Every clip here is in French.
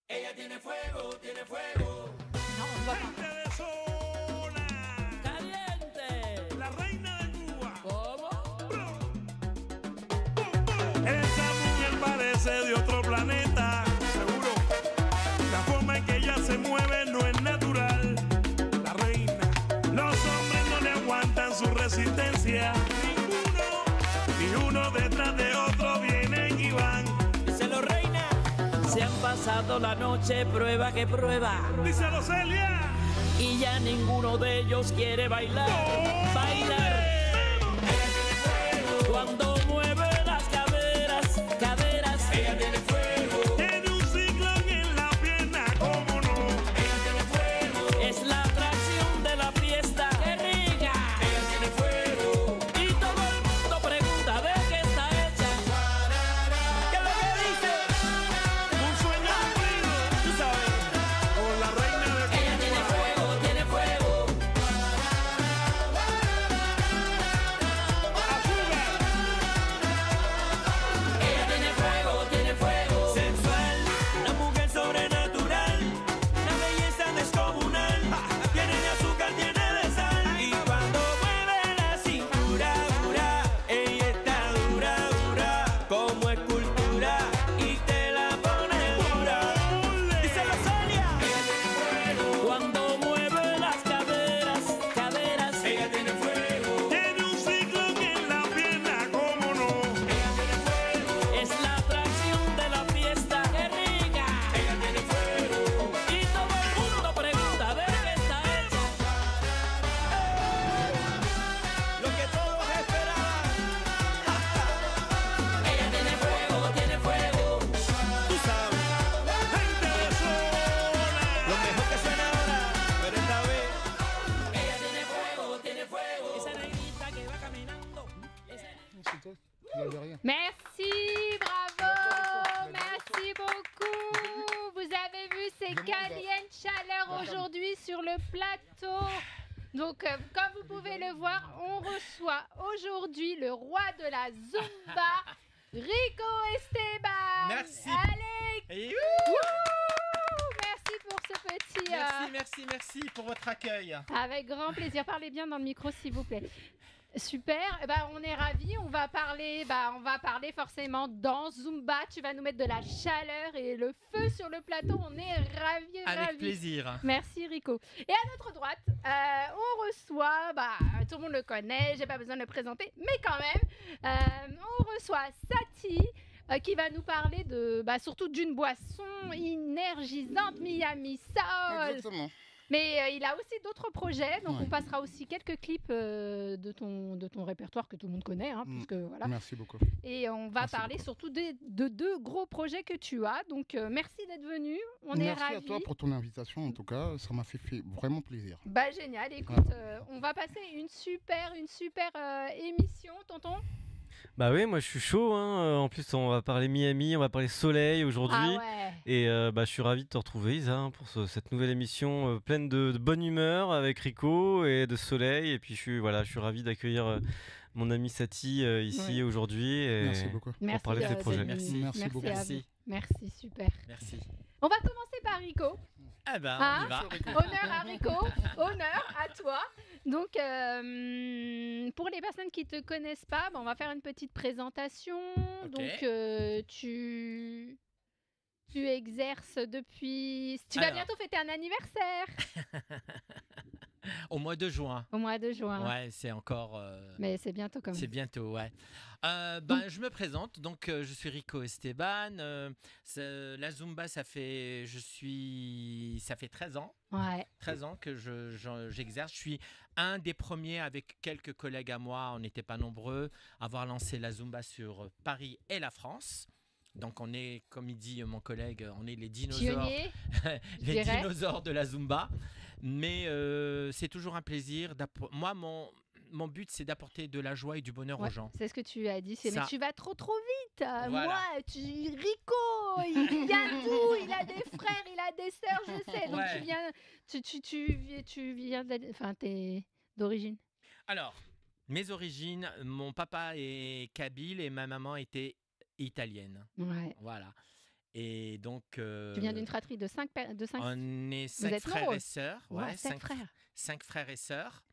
Ella tiene fuego, tiene fuego. No, no, Gente de zona. Caliente. La reina de Cuba. ¿Cómo? Esa mujer parece de otro planeta. Seguro. La forma en que ella se mueve no es natural. La reina. Los hombres no le aguantan su resistencia. Ninguno. Ni uno detrás de otro vienen y van. Díselo, reina. Se han pasado la noche prueba que prueba. Díselo, Celia. Y ya ninguno de ellos quiere bailar. Bailar. Cuando mueve las caderas, caderas. Ella tiene fuego. Tiene un ciclón en la pierna, cómo no. Ella tiene fuego. Es la atracción de la fiesta. ¡Qué rica! Ella tiene fuego. Y todo el mundo pregunta de qué está hecha. ¿Qué es lo que dice? Un sueño cumplido. Tú sabes. Con la reina de Ella tiene fuego, tiene fuego. Azúcar. Ella tiene fuego, tiene fuego. Sensual, una mujer sobrenatural, una belleza descomunal. Tiene de azúcar, tiene de sal. Y cuando mueve la cintura, dura, ella está dura, dura, como escultura. Y te la pone dura. Díselo, Sonia. Ella tiene fuego. Cuando mueve las caderas, caderas. Ella tiene fuego. Tiene un ciclón en la pierna, cómo no. Ella tiene fuego. Es la atracción de la fiesta. ¡Qué rica! Ella tiene fuego. Y todo el mundo pregunta de qué está hecha. Lo que todos esperaban. Ella tiene fuego, tiene fuego. Tú sabes, Gente de zona. lo mejor que suena ahora, pero esta vez. Ella tiene fuego, tiene fuego. Esa negrita que va caminando. Merci, bravo, merci beaucoup. Vous avez vu, c'est Caliente Chaleur aujourd'hui sur le plateau. Donc, comme vous pouvez le voir, on reçoit aujourd'hui le roi de la Zumba, Rico Esteban. Merci. Allez, Et merci pour ce petit... merci pour votre accueil. Avec grand plaisir. Parlez bien dans le micro, s'il vous plaît. Super, on est ravis. On va parler forcément dans Zumba. Tu vas nous mettre de la chaleur et le feu sur le plateau. On est ravis, Avec ravis. plaisir. Merci Rico. Et à notre droite, on reçoit, tout le monde le connaît, j'ai pas besoin de le présenter, mais quand même, on reçoit Sati. Qui va nous parler surtout d'une boisson énergisante, Miami Soul. Exactement. Mais il a aussi d'autres projets, donc on passera aussi quelques clips de ton répertoire que tout le monde connaît, puisque voilà. Merci beaucoup. Et on va parler surtout de deux gros projets que tu as. Donc merci d'être venu, on est Merci ravis. à toi pour ton invitation, en tout cas, ça m'a fait vraiment plaisir. Génial, écoute, on va passer une super émission, tonton. Bah oui, moi je suis chaud, hein. En plus on va parler Miami, on va parler soleil aujourd'hui. Ah ouais. Et je suis ravi de te retrouver Isa, hein, pour cette nouvelle émission pleine de bonne humeur avec Rico et de soleil. Et puis je suis ravi d'accueillir mon ami Sati ici aujourd'hui et Merci beaucoup. pour parler de tes projets. Merci beaucoup. à Merci. vous. Merci, super. Merci. On va commencer par Rico. Eh ben, Hein on y va. Honneur à Rico, honneur à toi. Donc, pour les personnes qui ne te connaissent pas, on va faire une petite présentation. Ok. Donc, tu exerces depuis... Tu vas Alors. bientôt fêter un anniversaire Au mois de juin. au mois de juin. Ouais, c'est encore. Mais c'est bientôt comme C'est bientôt, ouais. Je me présente, donc je suis Rico Esteban. La Zumba, ça fait 13 ans. Ouais. 13 ans que j'exerce. Je suis un des premiers avec quelques collègues à moi, on n'était pas nombreux, à avoir lancé la Zumba sur Paris et la France. Donc on est, comme il dit mon collègue, on est les dinosaures, Pionnier, les dirais. dinosaures de la Zumba. Mais c'est toujours un plaisir. Moi, mon but, c'est d'apporter de la joie et du bonheur aux Ouais, gens. c'est ce que tu as dit. Mais Ça. tu vas trop vite. Voilà. Moi, Rico, il a tout. Il a des frères, il a des sœurs, je sais. Donc Ouais. tu viens t'es d'origine. Alors, mes origines, mon papa est kabyle et ma maman était italienne. Ouais. Voilà. Et donc, Tu viens d'une fratrie de 5 on est 5 êtes frères nombreux. et sœurs. Ouais, Ouais, 5 frères. 5 frères et sœurs.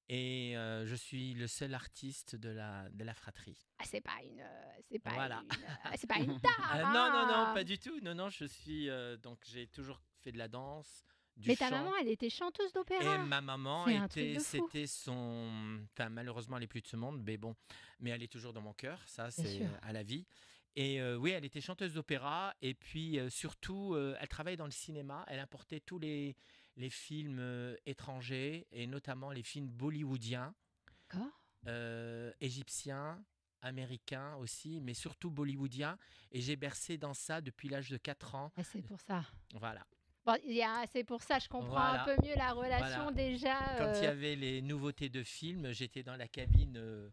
Et je suis le seul artiste de la fratrie. Ah, c'est pas une Voilà. c'est pas une tare. Non, non, non, hein. pas du tout. Non, non, je suis. Donc, j'ai toujours fait de la danse, du Mais ta chant. maman, elle était chanteuse Et d'opéra. ma maman C'est un truc était, de fou. c'était son. Enfin, malheureusement, elle n'est plus de ce monde, mais bon. Mais elle est toujours dans mon cœur, ça, Bien c'est sûr. à la vie. Et oui, elle était chanteuse d'opéra. Et puis, surtout, elle travaillait dans le cinéma. Elle importait tous les films étrangers, et notamment les films bollywoodiens, D'accord. égyptiens, américains aussi, mais surtout bollywoodiens. Et j'ai bercé dans ça depuis l'âge de 4 ans. Ah, c'est pour ça. Voilà. Bon, c'est pour ça, je comprends Voilà. un peu mieux la relation Voilà. déjà. Quand il y avait les nouveautés de films, j'étais dans la cabine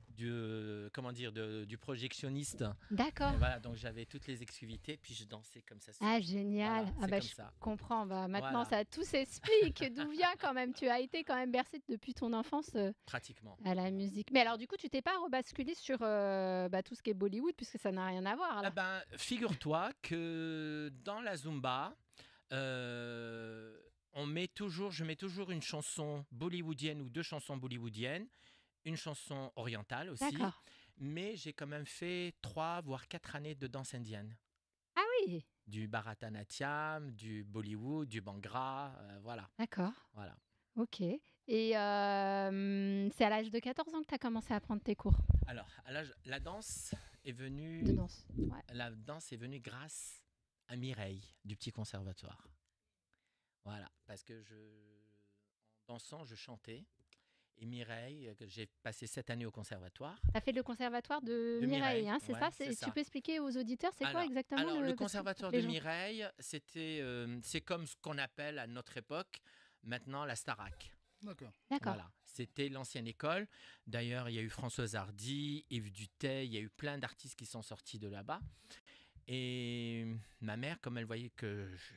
du projectionniste. D'accord. Et voilà, donc j'avais toutes les exclusivités, puis je dansais comme ça. Ah, génial. Voilà, Ah c'est bah, comme je ça. comprends. Bah, maintenant, Voilà. ça tout s'explique. D'où vient quand même. Tu as été quand même bercé depuis ton enfance Pratiquement. à la musique. Mais alors, du coup, tu t'es pas rebasculé sur tout ce qui est Bollywood, puisque ça n'a rien à voir. Ah Là. ben, figure-toi que dans la Zumba, je mets toujours une chanson bollywoodienne ou 2 chansons bollywoodiennes, une chanson orientale aussi, D'accord. mais j'ai quand même fait 3 voire 4 années de danse indienne. Ah oui. Du Bharatanatyam, du Bollywood, du Bhangra, voilà, D'accord. voilà. Ok. Et c'est à l'âge de 14 ans que tu as commencé à prendre tes cours Alors, la danse est venue, de danse. Ouais. la danse est venue grâce à Mireille du petit conservatoire. Voilà, parce que en dansant, je chantais. Et Mireille, que j'ai passé 7 années au conservatoire. Tu as fait le conservatoire de De Mireille, Mireille, hein, c'est ouais, ça, c'est ça. Tu peux expliquer aux auditeurs, c'est quoi exactement Alors, le parce que conservatoire les de gens- Mireille, c'est comme ce qu'on appelle à notre époque maintenant la Starac. D'accord. D'accord. Voilà. C'était l'ancienne école. D'ailleurs, il y a eu Françoise Hardy, Yves Duteil, il y a eu plein d'artistes qui sont sortis de là-bas. Et ma mère, comme elle voyait que je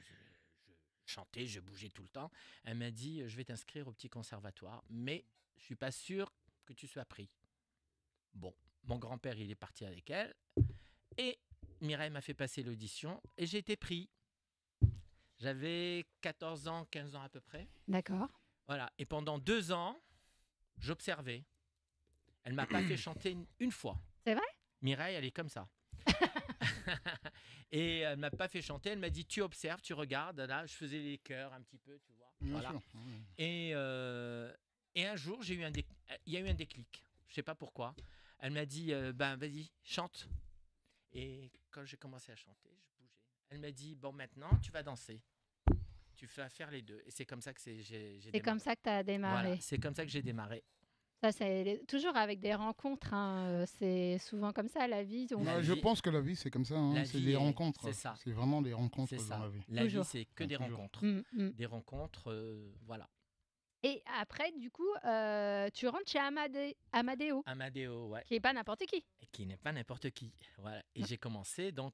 chantais, je bougeais tout le temps, elle m'a dit je vais t'inscrire au petit conservatoire, mais je suis pas sûre que tu sois pris. Bon, mon grand-père, il est parti avec elle et Mireille m'a fait passer l'audition et j'ai été pris. J'avais 14 ans, 15 ans à peu près. D'accord. Voilà. Et pendant 2 ans, j'observais. Elle m'a pas fait chanter une fois. C'est vrai? Mireille, elle est comme ça. Et elle m'a pas fait chanter. Elle m'a dit tu observes, tu regardes. Là, je faisais les chœurs un petit peu, tu vois. Bien Voilà. sûr. Ouais. Et un jour, il y a eu un déclic. Je sais pas pourquoi. Elle m'a dit ben vas-y, chante. Et quand j'ai commencé à chanter, je bougeais. Elle m'a dit bon maintenant, tu vas danser. Tu vas faire les deux. Et c'est comme ça que j'ai C'est démarré. comme ça que tu as démarré. Voilà, c'est comme ça que j'ai démarré. Ça, c'est toujours avec des rencontres. Hein. C'est souvent comme ça, la vie. On- La Je vie- pense que la vie, c'est comme ça. hein. la C'est vie des est- rencontres. c'est ça. C'est vraiment des rencontres C'est dans ça. la vie. La vie, Toujours. c'est que des Toujours. rencontres. Des rencontres, voilà. Et après, du coup, tu rentres chez Amadeo, Amadeo, ouais. qui n'est pas n'importe qui. Et qui n'est pas n'importe qui. Voilà. Et j'ai commencé, donc,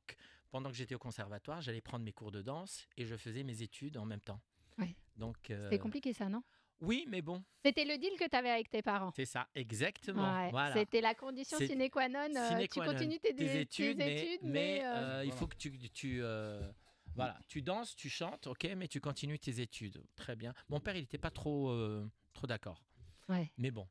pendant que j'étais au conservatoire, j'allais prendre mes cours de danse et je faisais mes études en même temps. Ouais. Donc, C'était compliqué, ça, non? oui, mais bon, C'était le deal que tu avais avec tes parents. c'est ça, exactement. Ouais, Voilà. c'était la condition C'est- sine qua non. Sine Tu qua non. continues tes études, mais il Voilà. faut que voilà, tu danses, tu chantes, ok, mais tu continues tes études. Très bien. Mon père, il n'était pas trop d'accord. Ouais. Mais bon.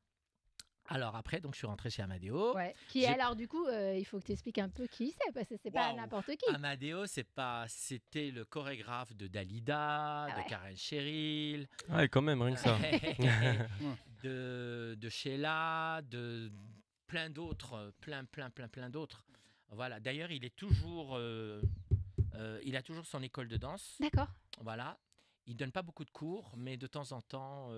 Alors après, donc je suis rentré chez Amadeo. Ouais. Qui est J'ai- alors, du coup, il faut que tu expliques un peu qui c'est, parce que c'est pas Waouh. n'importe qui. Amadeo, c'était le chorégraphe de Dalida, Ah ouais. de Karen Cheryl, Ouais, quand même, rien que ça. de Sheila, de plein d'autres, plein d'autres. Voilà. D'ailleurs, il a toujours son école de danse. D'accord. Voilà. Il donne pas beaucoup de cours, mais de temps en temps.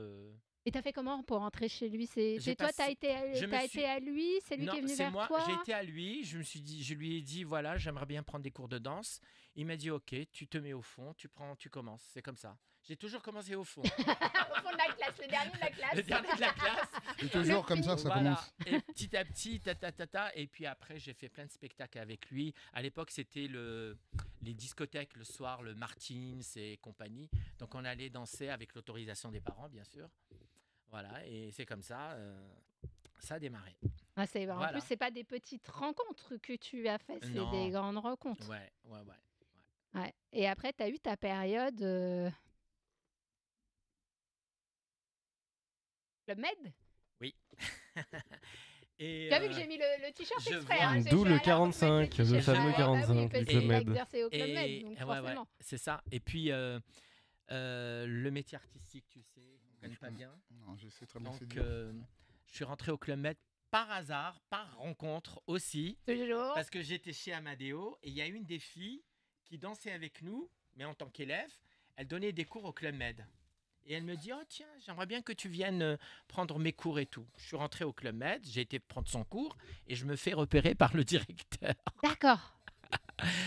Et t'as fait comment pour rentrer chez lui? C'est J'ai toi, passé- t'as été je me suis- à lui? C'est lui Non, qui est venu c'est vers moi. toi? J'ai été à lui. Je lui ai dit voilà, j'aimerais bien prendre des cours de danse. Il m'a dit ok, tu te mets au fond, tu commences. C'est comme ça. J'ai toujours commencé au fond. Au fond de la classe, le dernier de la classe. Le dernier de la classe. C'est toujours comme ça que ça Voilà. commence. Et petit à petit, et puis après, j'ai fait plein de spectacles avec lui. À l'époque, c'était les discothèques le soir, le Martins et compagnie. Donc, on allait danser avec l'autorisation des parents, bien sûr. Voilà, et c'est comme ça, ça a démarré. Ah, en Voilà. plus, c'est pas des petites rencontres que tu as fait, c'est Non. des grandes rencontres. Ouais. Ouais. Et après, tu as eu ta période Club Med. Oui. Et Tu as vu que j'ai mis le t-shirt je exprès. vois. Hein, D'où je suis le allée à la rencontre 45, avec le t-shirt. fameux Ah, bah 45 oui, du parce Club qu'il a Med. exercé au Club Med, Et donc ouais, forcément. c'est ça. Et puis le métier artistique, tu sais, on gagne pas bien. Non, je sais très bien Donc c'est dur. je suis rentré au Club Med par hasard, par rencontre aussi, Toujours. parce que j'étais chez Amadeo et il y a une des filles qui dansait avec nous, mais en tant qu'élève, elle donnait des cours au Club Med. Et elle me dit, oh tiens, j'aimerais bien que tu viennes prendre mes cours et tout. Je suis rentré au Club Med, j'ai été prendre son cours et je me fais repérer par le directeur. D'accord.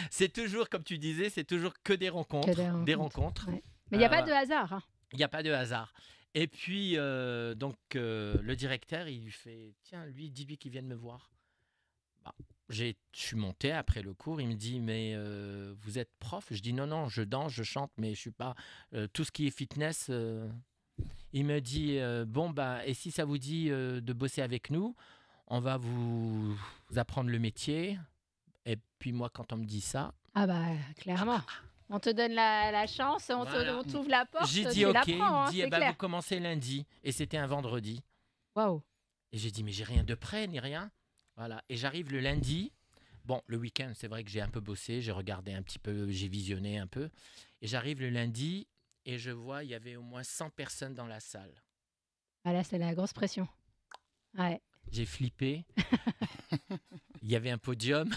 C'est toujours, comme tu disais, c'est toujours que des rencontres. des rencontres. Ouais. Mais il Euh, n'y a pas de hasard. Hein. Il n'y a pas de hasard. Et puis, le directeur, il lui fait, tiens, lui, dis-lui qu'il vienne me voir. Bah, je suis monté après le cours, il me dit, mais vous êtes prof? Je dis, non, je danse, je chante, mais je ne suis pas... tout ce qui est fitness... Il me dit, bon, bah, et si ça vous dit de bosser avec nous, on va vous apprendre le métier. Et puis moi, quand on me dit ça... Ah bah, clairement. On te donne la chance, Voilà. on t'ouvre la porte, J'ai tu dit, ok, la il prends, me hein, dit, c'est bah, clair. vous commencez lundi. Et c'était un vendredi. Waouh. Et j'ai dit, mais j'ai rien de prêt, ni rien. Voilà. Et j'arrive le lundi. Bon, le week-end, c'est vrai que j'ai un peu bossé, j'ai regardé un petit peu, j'ai visionné un peu. Et j'arrive le lundi et je vois, il y avait au moins 100 personnes dans la salle. Ah là, c'est la grosse pression. Ouais. J'ai flippé. Il y avait un podium.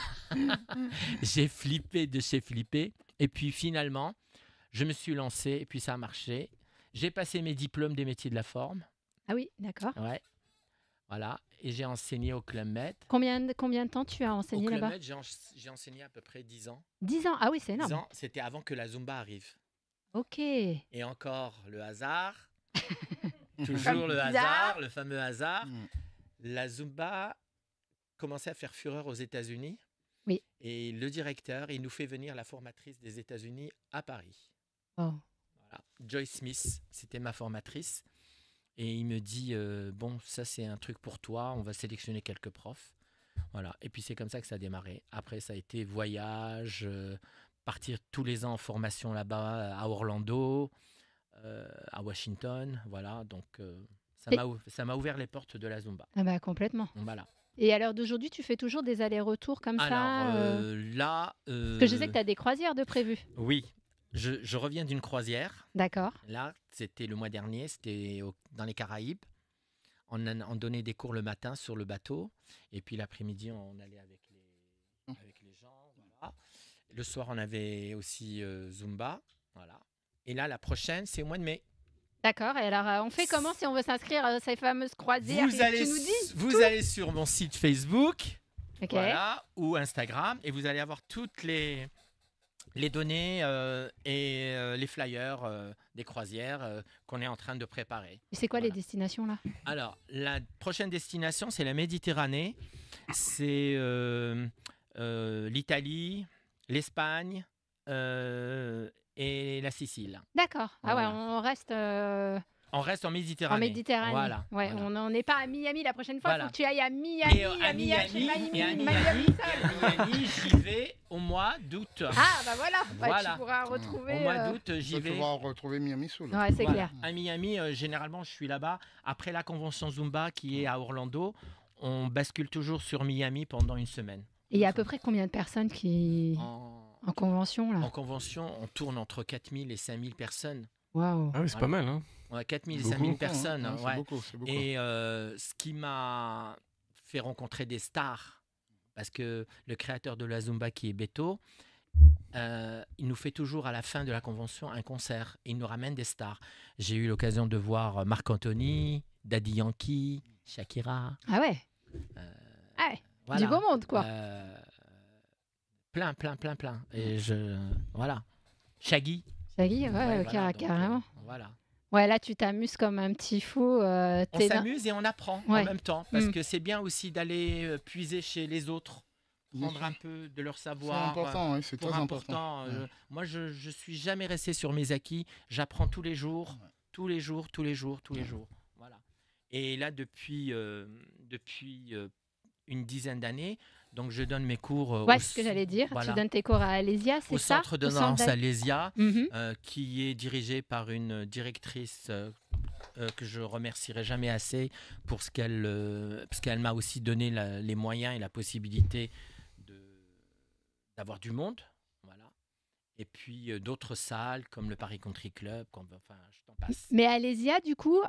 J'ai flippé de chez flippé. Et puis finalement, je me suis lancé et puis ça a marché. J'ai passé mes diplômes des métiers de la forme. Ah oui, d'accord. Ouais. Voilà. Et j'ai enseigné au Club Med. Combien de temps tu as Au enseigné Club là-bas? Med, j'ai enseigné à peu près 10 ans. 10 ans. Ah oui, c'est 10 énorme. ans, c'était avant que la Zumba arrive. Ok. Et encore le hasard. Toujours Comme le bizarre. hasard, le fameux hasard. Mm. La Zumba commençait à faire fureur aux États-Unis. Oui. Et le directeur, il nous fait venir la formatrice des États-Unis à Paris. Oh. Voilà. Joyce Smith, c'était ma formatrice. Et il me dit, bon, ça c'est un truc pour toi, on va sélectionner quelques profs. Voilà. Et puis c'est comme ça que ça a démarré. Après, ça a été voyage, partir tous les ans en formation là-bas à Orlando, à Washington. Voilà. Donc ça m'a ouvert les portes de la Zumba. Ah bah complètement. Voilà. Et à l'heure d'aujourd'hui, tu fais toujours des allers-retours comme ça Alors là... Parce que je sais que tu as des croisières de prévues. Oui, je reviens d'une croisière. D'accord. Là, c'était le mois dernier, c'était dans les Caraïbes. On donnait des cours le matin sur le bateau. Et puis l'après-midi, on allait avec les gens. Voilà. Le soir, on avait aussi Zumba. Voilà. Et là, la prochaine, c'est au mois de mai. D'accord. Et alors, on fait comment si on veut s'inscrire à ces fameuses croisières? Vous allez, Tu nous dis vous tout. allez sur mon site Facebook Ok. voilà, ou Instagram et vous allez avoir toutes les données et les flyers des croisières qu'on est en train de préparer. Et c'est quoi les Voilà. destinations là? Alors, la prochaine destination, c'est la Méditerranée. C'est l'Italie, l'Espagne et la Sicile. D'accord. Ah Voilà. ouais, on reste On reste en en Méditerranée. Méditerranée. Voilà. Ouais, voilà. on n'en est pas à Miami la prochaine fois. Voilà. Faut que tu ailles à Miami. Et à Miami, Miami. j'y vais au mois d'août. Ah bah voilà. Bah, Voilà. tu pourras retrouver. Au mois d'août, j'y Ça, tu vais. vas retrouver Miami Soul. Ouais, c'est Voilà. clair. À Miami, généralement, je suis là-bas. Après la convention Zumba qui est à Orlando, on bascule toujours sur Miami pendant une semaine. Et il y a à peu près combien de personnes qui en convention là? En convention, on tourne entre 4000 et 5000 personnes. Waouh. Ah oui, c'est Voilà. pas mal. Hein. Ouais, 4000 et Beaucoup, 5000 beaucoup, personnes. hein. Ouais, ouais. C'est beaucoup, c'est beaucoup. Et ce qui m'a fait rencontrer des stars, parce que le créateur de la Zumba qui est Beto, il nous fait toujours à la fin de la convention un concert. Il nous ramène des stars. J'ai eu l'occasion de voir Marc Anthony, Daddy Yankee, Shakira. Ah ouais. Ah ouais. Voilà. Du beau monde quoi. Plein. Et voilà. Shaggy. Shaggy, ouais, Ouais, ok, voilà, donc, carrément. voilà. Ouais, là tu t'amuses comme un petit fou. On t'es dans- s'amuse et on apprend Ouais. en même temps. Parce Mm. que c'est bien aussi d'aller puiser chez les autres, prendre un peu de leur C'est savoir. important, oui, c'est pour très important. important. Moi, je suis jamais resté sur mes acquis. J'apprends tous les jours, tous les jours. Voilà. Et là, depuis une dizaine d'années. Donc, je donne mes cours Ouais, ce que j'allais dire. voilà, Tu donnes tes cours à Alésia, c'est au ça? centre de Au centre danse d'A- Alésia, Mhm. qui est dirigé par une directrice que je remercierai jamais assez pour parce qu'elle m'a aussi donné les moyens et la possibilité d'avoir du monde. Voilà. Et puis d'autres salles comme le Paris Country Club, enfin, je t'en passe. Mais Alésia, du coup,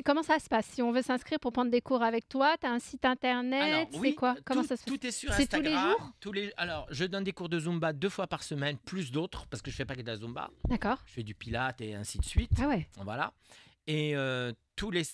comment ça se passe? Si on veut s'inscrire pour prendre des cours avec toi, tu as un site internet, Alors, c'est oui, quoi? Comment tout, ça se passe? tout est sur C'est tous les Instagram. jours? Alors, je donne des cours de Zumba 2 fois par semaine, plus d'autres, parce que je fais pas que de la Zumba. D'accord. Je fais du Pilates et ainsi de suite. Ah ouais. Voilà. Et tous les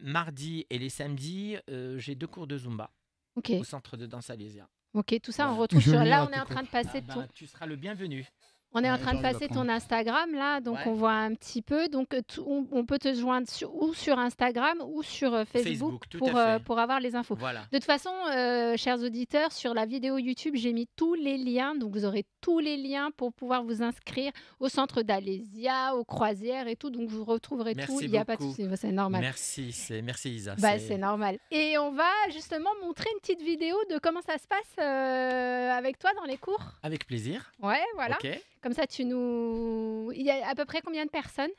mardis et les samedis, j'ai 2 cours de Zumba Ok. au centre de danse Alésia. Ok, tout ça, on Voilà. retrouve Je sur. vais Là, à on est tes en train de cours. passer Tu seras le bienvenu. On est en Ouais, train de j'arrive à passer ton prendre. Instagram là, donc Ouais. on voit un petit peu. Donc on peut te joindre ou sur Instagram ou sur Facebook, Facebook, tout à fait. pour avoir les infos. Voilà. De toute façon, chers auditeurs, sur la vidéo YouTube, j'ai mis tous les liens. Donc vous aurez tous les liens pour pouvoir vous inscrire au centre d'Alésia, aux croisières et tout. Donc vous retrouverez Merci tout. Il n'y a pas de beaucoup. souci, c'est normal. Merci Isa. Bah, c'est normal. Et on va justement montrer une petite vidéo de comment ça se passe avec toi dans les cours. Avec plaisir. Ouais, voilà. Ok. Comme ça, il y a à peu près combien de personnes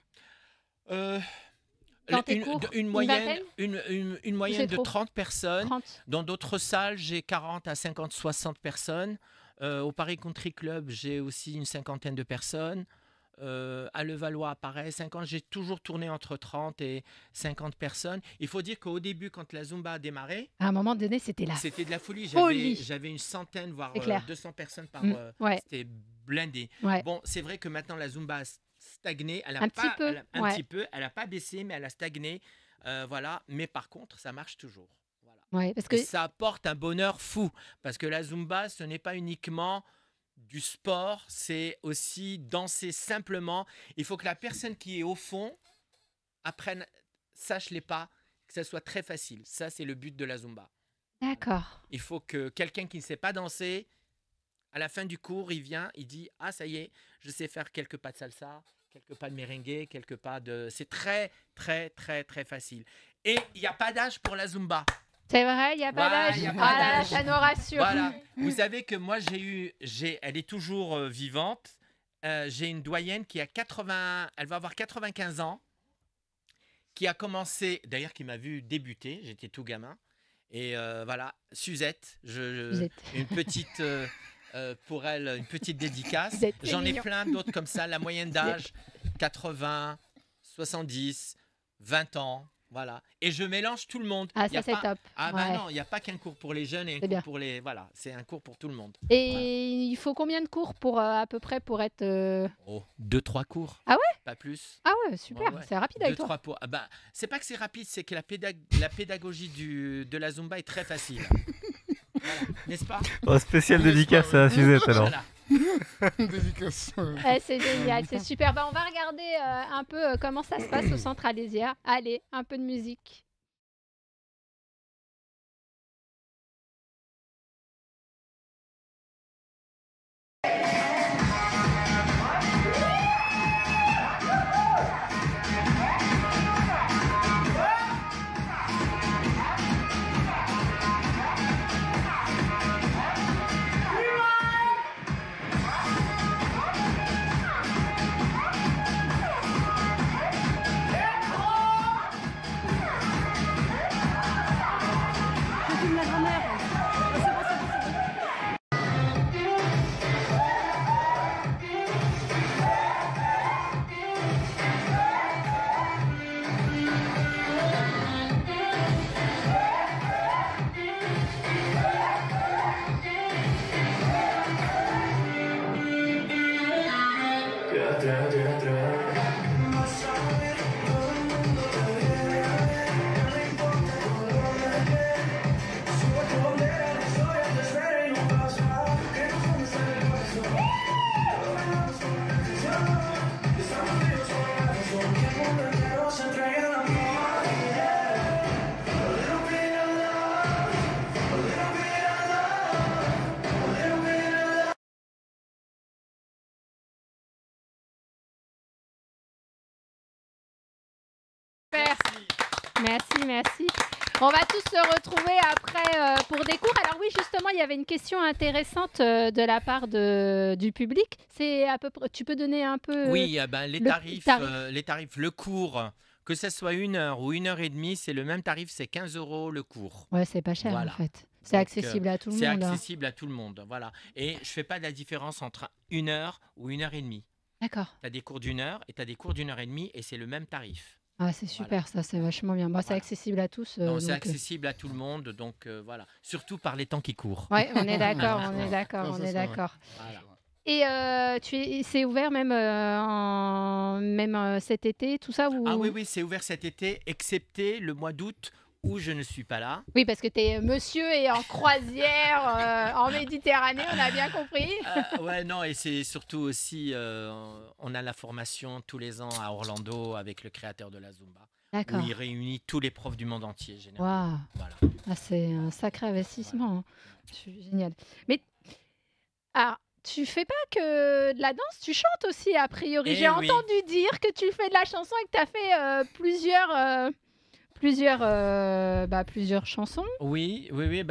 Euh, dans tes cours? une Une moyenne, vingtaine une moyenne c'est de trop? 30 personnes. 30. Dans d'autres salles, j'ai 40 à 50, 60 personnes. Au Paris Country Club, j'ai aussi une cinquantaine de personnes. À Levallois, pareil, 50. J'ai toujours tourné entre 30 et 50 personnes. Il faut dire qu'au début, quand la Zumba a démarré, À un moment donné, c'était là. c'était de la folie. Folie. J'avais une centaine, voire C'est clair. 200 personnes par... Ouais, C'était blindé. ouais. Bon, c'est vrai que maintenant, la Zumba a stagné. Elle a Un pas, petit peu, elle a- un ouais. petit peu. Elle n'a pas baissé, mais elle a stagné. Voilà. Mais par contre, ça marche toujours. Voilà. Ouais, parce que Et ça apporte un bonheur fou. Parce que la Zumba, ce n'est pas uniquement du sport, c'est aussi danser simplement. Il faut que la personne qui est au fond apprenne, sache les pas, que ça soit très facile. Ça, c'est le but de la Zumba. d'accord. Il faut que quelqu'un qui ne sait pas danser, à la fin du cours, il vient, il dit « Ah, ça y est, je sais faire quelques pas de salsa, quelques pas de merengue, quelques pas de... » C'est très, très, très, très facile. Et il n'y a pas d'âge pour la Zumba. C'est vrai, il n'y a pas Voilà, d'âge. y a pas Ah là là, d'âge. ça nous rassure. Voilà. Vous savez que moi, elle est toujours vivante. J'ai une doyenne qui a 80, elle va avoir 95 ans, qui a commencé, d'ailleurs, qui m'a vu débuter. J'étais tout gamin. Et voilà, Suzette, Suzette. une petite, pour elle, une petite dédicace. Suzette, c'est J'en ai mignon. plein d'autres comme ça. La moyenne d'âge, 80, 70, 20 ans. Voilà. Et je mélange tout le monde. Ah, Il y a ça, c'est pas- top. Ah Ouais. bah non, il n'y a pas qu'un cours pour les jeunes et un C'est cours bien. pour les... Voilà, c'est un cours pour tout le monde. Et il faut combien de cours pour à peu près pour être. Oh, 2-3 cours. Ah ouais? Pas plus. Ah ouais, super, Ouais, ouais. c'est rapide avec toi. 2-3 cours. Ah bah, c'est pas que c'est rapide, c'est que la pédagogie de la Zumba est très facile. Voilà. N'est-ce pas? Oh, spécial dédicace à Suzette alors. Voilà. Dédicace. C'est génial, c'est super. Bah, on va regarder un peu comment ça se passe au centre Alésia. Allez, un peu de musique. Super. Merci, merci. On va tous se retrouver après pour des cours. Alors oui, justement, il y avait une question intéressante de la part du public. C'est à peu près. Tu peux donner un peu. Oui, les le tarifs, tarif. les tarifs, le cours, que ce soit 1 heure ou 1 heure et demie, c'est le même tarif, c'est 15 € le cours. Ouais, c'est pas cher Voilà. en fait. C'est Donc, accessible à tout le C'est monde. hein. accessible à tout le monde, voilà. Et je fais pas de la différence entre 1 heure ou 1 heure et demie. D'accord. Tu as des cours d'1 heure et tu as des cours d'1 heure et demie et c'est le même tarif. Ah, c'est super, ça, c'est vachement bien. Moi, c'est Voilà. accessible à tous. Non, c'est donc, accessible à tout le monde, donc voilà. Surtout par les temps qui courent. Ouais, on est d'accord, on est d'accord, Ça, on ça, est c'est d'accord. Voilà. Et c'est ouvert même, cet été, tout ça ou... Ah oui, c'est ouvert cet été, excepté le mois d'août où je ne suis pas là. Oui, parce que t'es monsieur et en croisière en Méditerranée, on a bien compris. Ouais, non, et c'est surtout aussi, on a la formation tous les ans à Orlando avec le créateur de la Zumba, où D'accord. il réunit tous les profs du monde entier, généralement. Waouh, Voilà. ah, c'est un sacré investissement. hein. Génial. Mais alors, tu fais pas que de la danse, tu chantes aussi a priori. Eh J'ai oui. entendu dire que tu fais de la chanson et que tu as fait plusieurs chansons. Oui,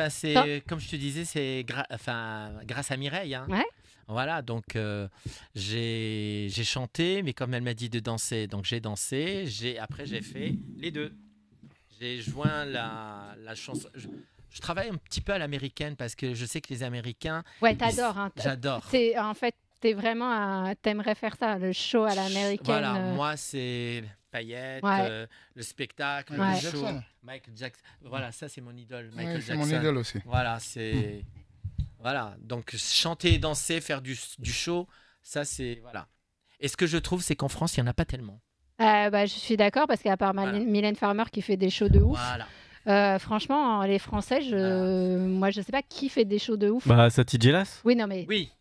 c'est comme je te disais, c'est grâce à Mireille. Hein. Ouais. Voilà, donc j'ai chanté, mais comme elle m'a dit de danser, donc j'ai dansé. Après, j'ai fait les deux. J'ai joint la chanson. Je travaille un petit peu à l'américaine parce que je sais que les Américains. Ouais, t'adores. Hein. J'adore. En fait, t'aimerais faire ça, le show à l'américaine. Voilà, moi c'est paillettes, Ouais. le spectacle, Ouais. le show. Jackson. Michael Jackson. Voilà, ça c'est mon idole, Ouais, Michael c'est mon Jackson. idole aussi. Voilà, c'est voilà. Donc chanter, danser, faire du show, ça c'est voilà. Et ce que je trouve, c'est qu'en France, il y en a pas tellement. Je suis d'accord parce qu'à part Voilà. Mylène Farmer qui fait des shows de ouf, Voilà. franchement, les Français, moi je sais pas qui fait des shows de ouf. Bah, Saty Jelas. Oui, non mais. Oui.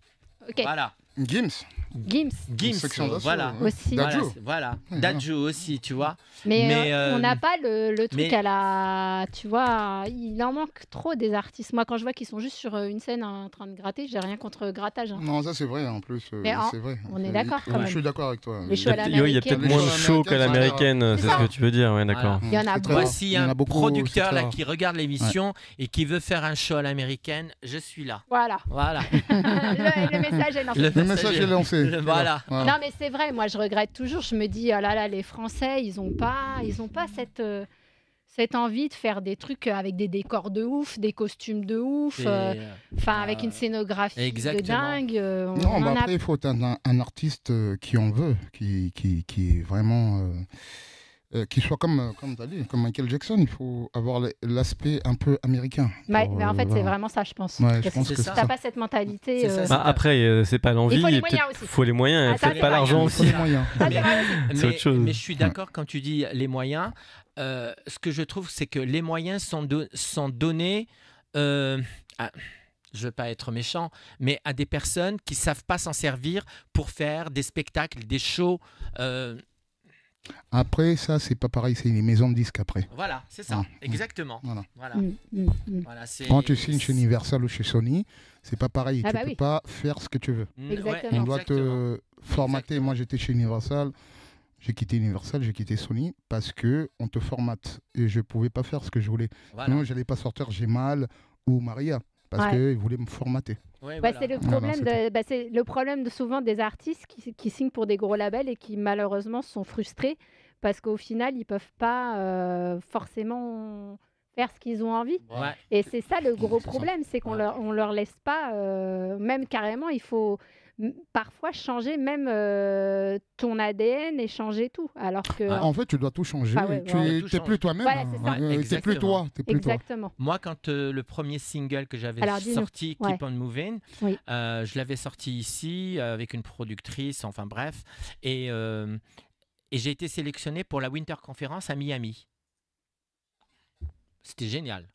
Ok. Voilà. Gims. Gims Section d'assaut, voilà. ouais. aussi. Dadju. Voilà. Ouais, Dadju aussi, tu vois. Mais, Mais, on n'a pas le truc mais- à la. Tu vois, il en manque trop des artistes. Moi, quand je vois qu'ils sont juste sur une scène en train de gratter, j'ai rien contre grattage. hein. Non, ça c'est vrai en plus. Mais c'est vrai. on est d'accord, quand même. Je suis d'accord avec toi. Les shows à Il y a l'américaine. peut-être moins de Les show shows qu'à américaines, l'américaine, c'est c'est ça. ce que tu veux dire, ouais, d'accord. Il y en a C'est beaucoup. très Moi, rare. s'il Il y y en a a un beaucoup, producteur c'est là ça. qui regarde l'émission et qui veut faire un show à l'américaine, je suis là. Voilà. Voilà. le message est lancé. Le message est lancé. Voilà. Non, mais c'est vrai, moi je regrette toujours. Je me dis, oh là là, les Français, ils ont pas cette envie de faire des trucs avec des décors de ouf, des costumes de ouf, Et, avec une scénographie exactement. de dingue. Non, on bah en a- après, il faut un artiste qui en veut, qui est vraiment. Qui soit comme tu as dit, comme Michael Jackson. Il faut avoir l'aspect un peu américain. Ouais, pour, mais en fait, c'est voilà. vraiment ça, je pense. Ouais, Parce je que pense c'est que ça. c'est t'as ça. pas cette mentalité. C'est ça, Bah, après, c'est pas l'envie, Il faut les et moyens peut-être aussi. faut les moyens, Ah, ça, peut-être c'est pas vrai. l'argent Il faut aussi. les moyens. Ça, c'est vrai aussi. C'est autre chose. mais je suis d'accord quand tu dis les moyens. Ce que je trouve, c'est que les moyens sont donnés. Je veux pas être méchant, mais à des personnes qui savent pas s'en servir pour faire des spectacles, des shows. Après, ça, c'est pas pareil. C'est les maisons de disques après. Voilà, c'est ça, exactement. Voilà. Voilà. Voilà, c'est. Quand tu signes chez Universal ou chez Sony, c'est pas pareil. Ah Tu bah peux oui. pas faire ce que tu veux. Exactement. On doit exactement. te formater. Exactement. Moi, j'étais chez Universal. J'ai quitté Universal, j'ai quitté Sony parce que on te formate et je pouvais pas faire ce que je voulais. Voilà. Sinon, j'allais pas sortir J'ai mal ou Maria parce Ouais. qu'ils voulaient me formater. Ouais, Bah, voilà. c'est le Voilà, problème c'est c'est le problème de souvent des artistes qui signent pour des gros labels et qui malheureusement sont frustrés parce qu'au final ils peuvent pas forcément faire ce qu'ils ont envie. Ouais. Et c'est ça le gros C'est ça. problème, c'est qu'on Ouais. on leur laisse pas, même carrément, il faut parfois changer même ton ADN et changer tout. Alors que. En fait, tu dois tout changer. Ah ouais, tu ouais. Tout n'es change. plus toi-même. Voilà, c'est ça. Ouais, T'es plus toi. T'es plus toi. Exactement. Moi, quand le premier single que j'avais Alors, dis-nous. sorti, Ouais. Keep on Moving, Oui. je l'avais sorti ici avec une productrice, enfin bref, et j'ai été sélectionné pour la Winter Conference à Miami. C'était génial.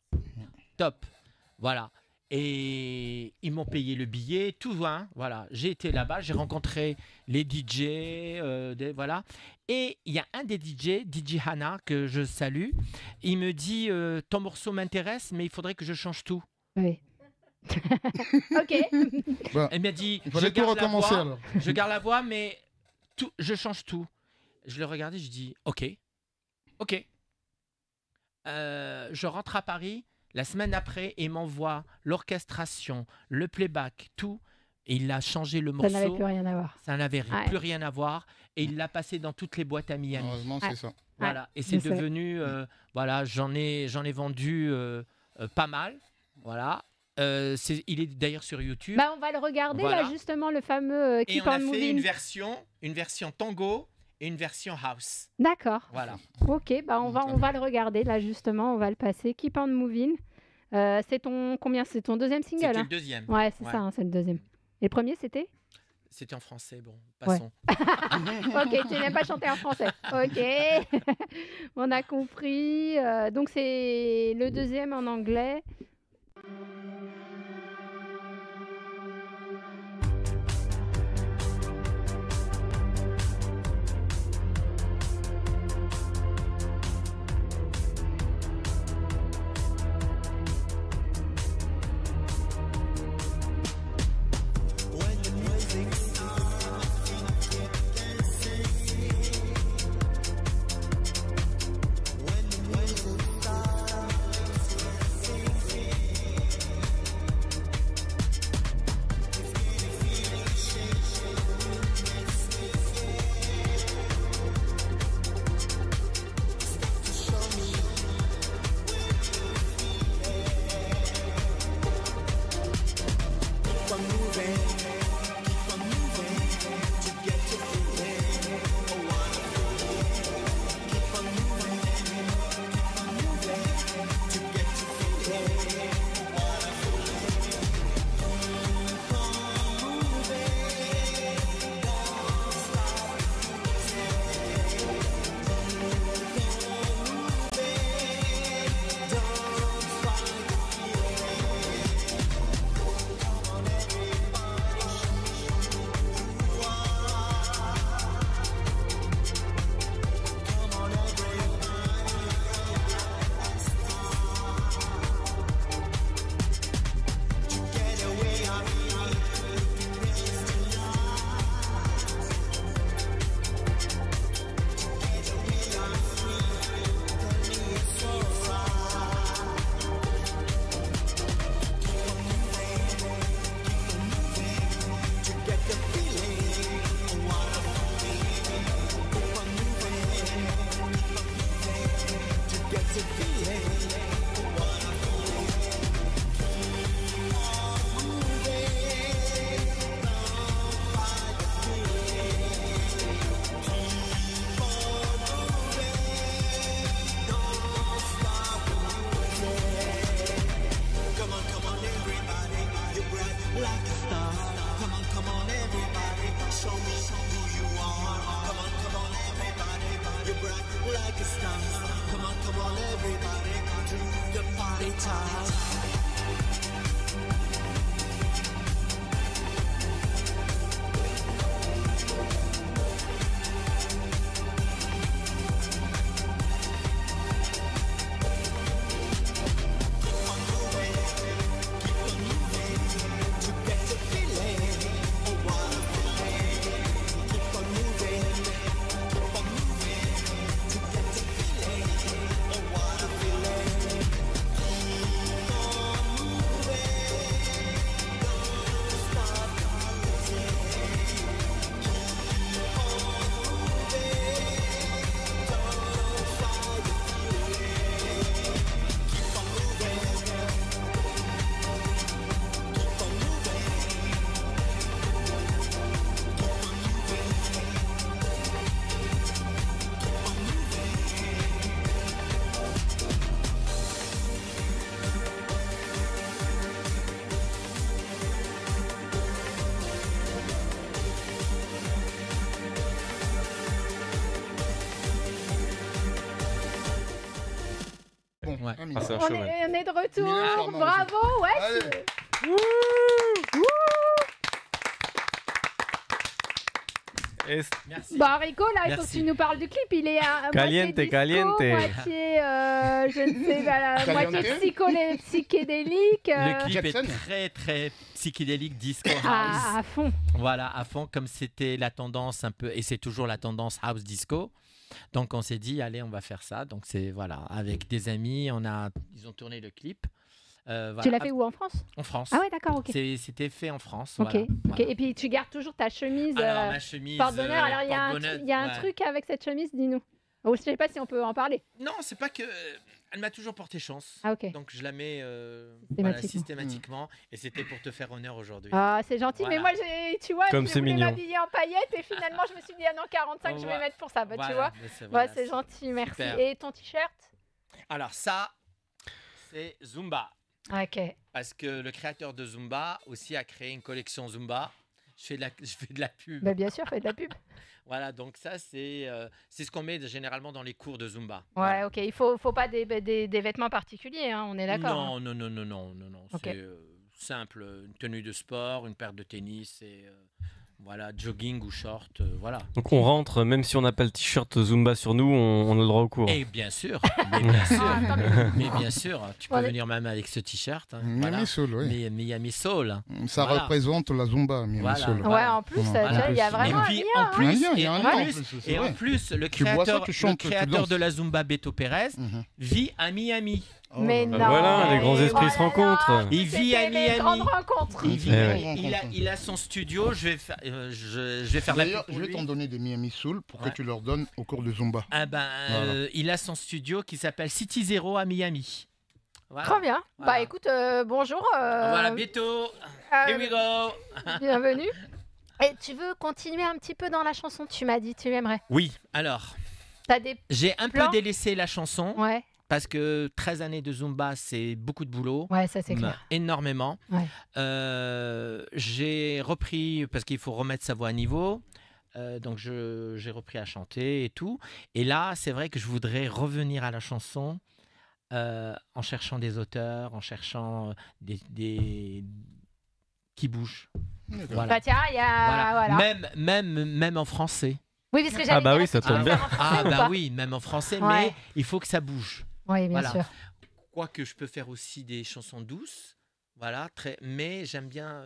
Top. Voilà. Et ils m'ont payé le billet, tout, hein, voilà. J'ai été là-bas, j'ai rencontré les DJ, voilà. Et il y a un des DJ Hana, que je salue. Il me dit ton morceau m'intéresse, mais il faudrait que je change tout. Oui. Ok. Elle m'a dit Il fallait je tout garde la recommencer voix, alors. je garde la voix, mais je change tout. Je le regardais, je dis ok. je rentre à Paris, la semaine après, il m'envoie l'orchestration, le playback, tout. Et il a changé le Ça morceau. n'avait plus rien à voir. Ça n'avait Ouais. plus rien à voir. Et il l'a passé dans toutes les boîtes à Miami. Heureusement, c'est ça. Voilà. Et je c'est sais. devenu, voilà, j'en ai vendu pas mal. Voilà. Il est d'ailleurs sur YouTube. Bah, on va le regarder Voilà. là justement le fameux et Keep on a on fait Moving. une version tango et une version house. D'accord. Voilà. Ok, bah on va le regarder là justement, on va le passer. Keep on Moving. C'est ton deuxième single C'était hein le deuxième. Ouais, c'est Ouais. ça, hein, c'est le deuxième. Et le premier c'était C'était en français. Bon, passons. Ok, tu n'aimes pas chanter en français. Ok, on a compris. Donc c'est le deuxième en anglais. Ouais. Amina. Ah, c'est un On show, ouais. est de retour. Mylène Farmer Bravo, ouais. Allez. Et Merci. Bah Rico, là, il faut que Merci. tu nous parles du clip. Il est à Caliente, moitié disco, caliente. moitié, je ne sais pas, Caliente. moitié psychédélique. Le clip Jackson. est très très psychédélique, disco house. à fond. Voilà, à fond, comme c'était la tendance un peu, et c'est toujours la tendance house disco. Donc on s'est dit, allez, on va faire ça. Donc c'est voilà, avec des amis, ils ont tourné le clip. Voilà. Tu l'as fait où, en France? En France. Ah ouais, d'accord, ok. C'était fait en France. Ok, Voilà. ok. Voilà. Et puis tu gardes toujours ta chemise Alors, ma chemise. porte-bonheur. Alors il y a porte-bonheur, un ouais. truc avec cette chemise, dis-nous. Oh, je sais pas si on peut en parler. Non, c'est pas que. Elle m'a toujours porté chance. Ah ok. Donc je la mets Systématiquement. systématiquement. Et c'était pour te faire honneur aujourd'hui. Ah, c'est gentil, mais Voilà. moi, tu vois, Comme je c'est voulais mignon. m'habiller en paillettes et finalement, je me suis dit, ah non, 45, je vais Voilà. mettre pour ça. Bah, tu Voilà, vois, mais c'est- ouais, voilà, c'est gentil, merci. super. Et ton t-shirt? Alors ça, c'est Zumba. Ok. Parce que le créateur de Zumba aussi a créé une collection Zumba. Je fais de la pub. Bah, bien sûr, fais de la pub. Voilà, donc ça, c'est ce qu'on met généralement dans les cours de Zumba. Ouais, Voilà. ok. Il faut pas des vêtements particuliers, hein, on est d'accord. hein. Non. Ok. C'est simple. Une tenue de sport, une paire de tennis et voilà, jogging ou short. Voilà. Donc on rentre, même si on n'a pas le t-shirt Zumba sur nous, on a le droit au cours. Et bien sûr, mais bien sûr, Ah, tant mieux. mais bien sûr, tu peux On est- venir même avec ce t-shirt. hein, Miami voilà. Soul, oui. Mais Miami Soul. hein. Ça Voilà. représente la Zumba, Miami Voilà. Soul. Ouais, Voilà. en plus, Voilà. tu vois, il y a Et vraiment et un puis lien, en hein. plus, Il y a un et lien, en en plus, plus, c'est et en vrai. plus, le Tu bois ça, créateur, tu chantes, tu danses. de la Zumba, Beto Pérez, Mhm. vit à Miami. Oh Mais là non. là. Voilà, les grands esprits se rencontrent. Il vit à C'était les Miami. grandes rencontres. Il, vit- Ouais, il a, ouais. il a son studio. Je vais faire la pub D'ailleurs, pour je vais lui. t'en donner des Miami Soul pour Ouais. que tu leur donnes au cours de Zumba. Ah ben, Voilà. il a son studio qui s'appelle City Zero à Miami. Voilà. Trop bien. Voilà. Bah écoute, bonjour. Voilà, Beto. Here we go. Bienvenue. Et tu veux continuer un petit peu dans la chanson? Tu m'as dit, tu aimerais. Oui, alors, T'as des. j'ai un peu Plan délaissé la chanson Ouais, parce que 13 années de Zumba, c'est beaucoup de boulot. ouais, ça c'est clair. Énormément. Ouais. J'ai repris, parce qu'il faut remettre sa voix à niveau, donc j'ai repris à chanter et tout. Et là, c'est vrai que je voudrais revenir à la chanson en cherchant des auteurs, en cherchant des qui bougent. Voilà. Bah tiens, il y a. Voilà. Même en français. Oui, parce que j'allais Ah bah dire, oui, est-ce ça que tu veux tombe faire bien. en français Ah ou bah pas? oui, même en français, Ouais. mais il faut que ça bouge. Oui, bien Voilà. sûr. Quoique je peux faire aussi des chansons douces, voilà, mais j'aime bien.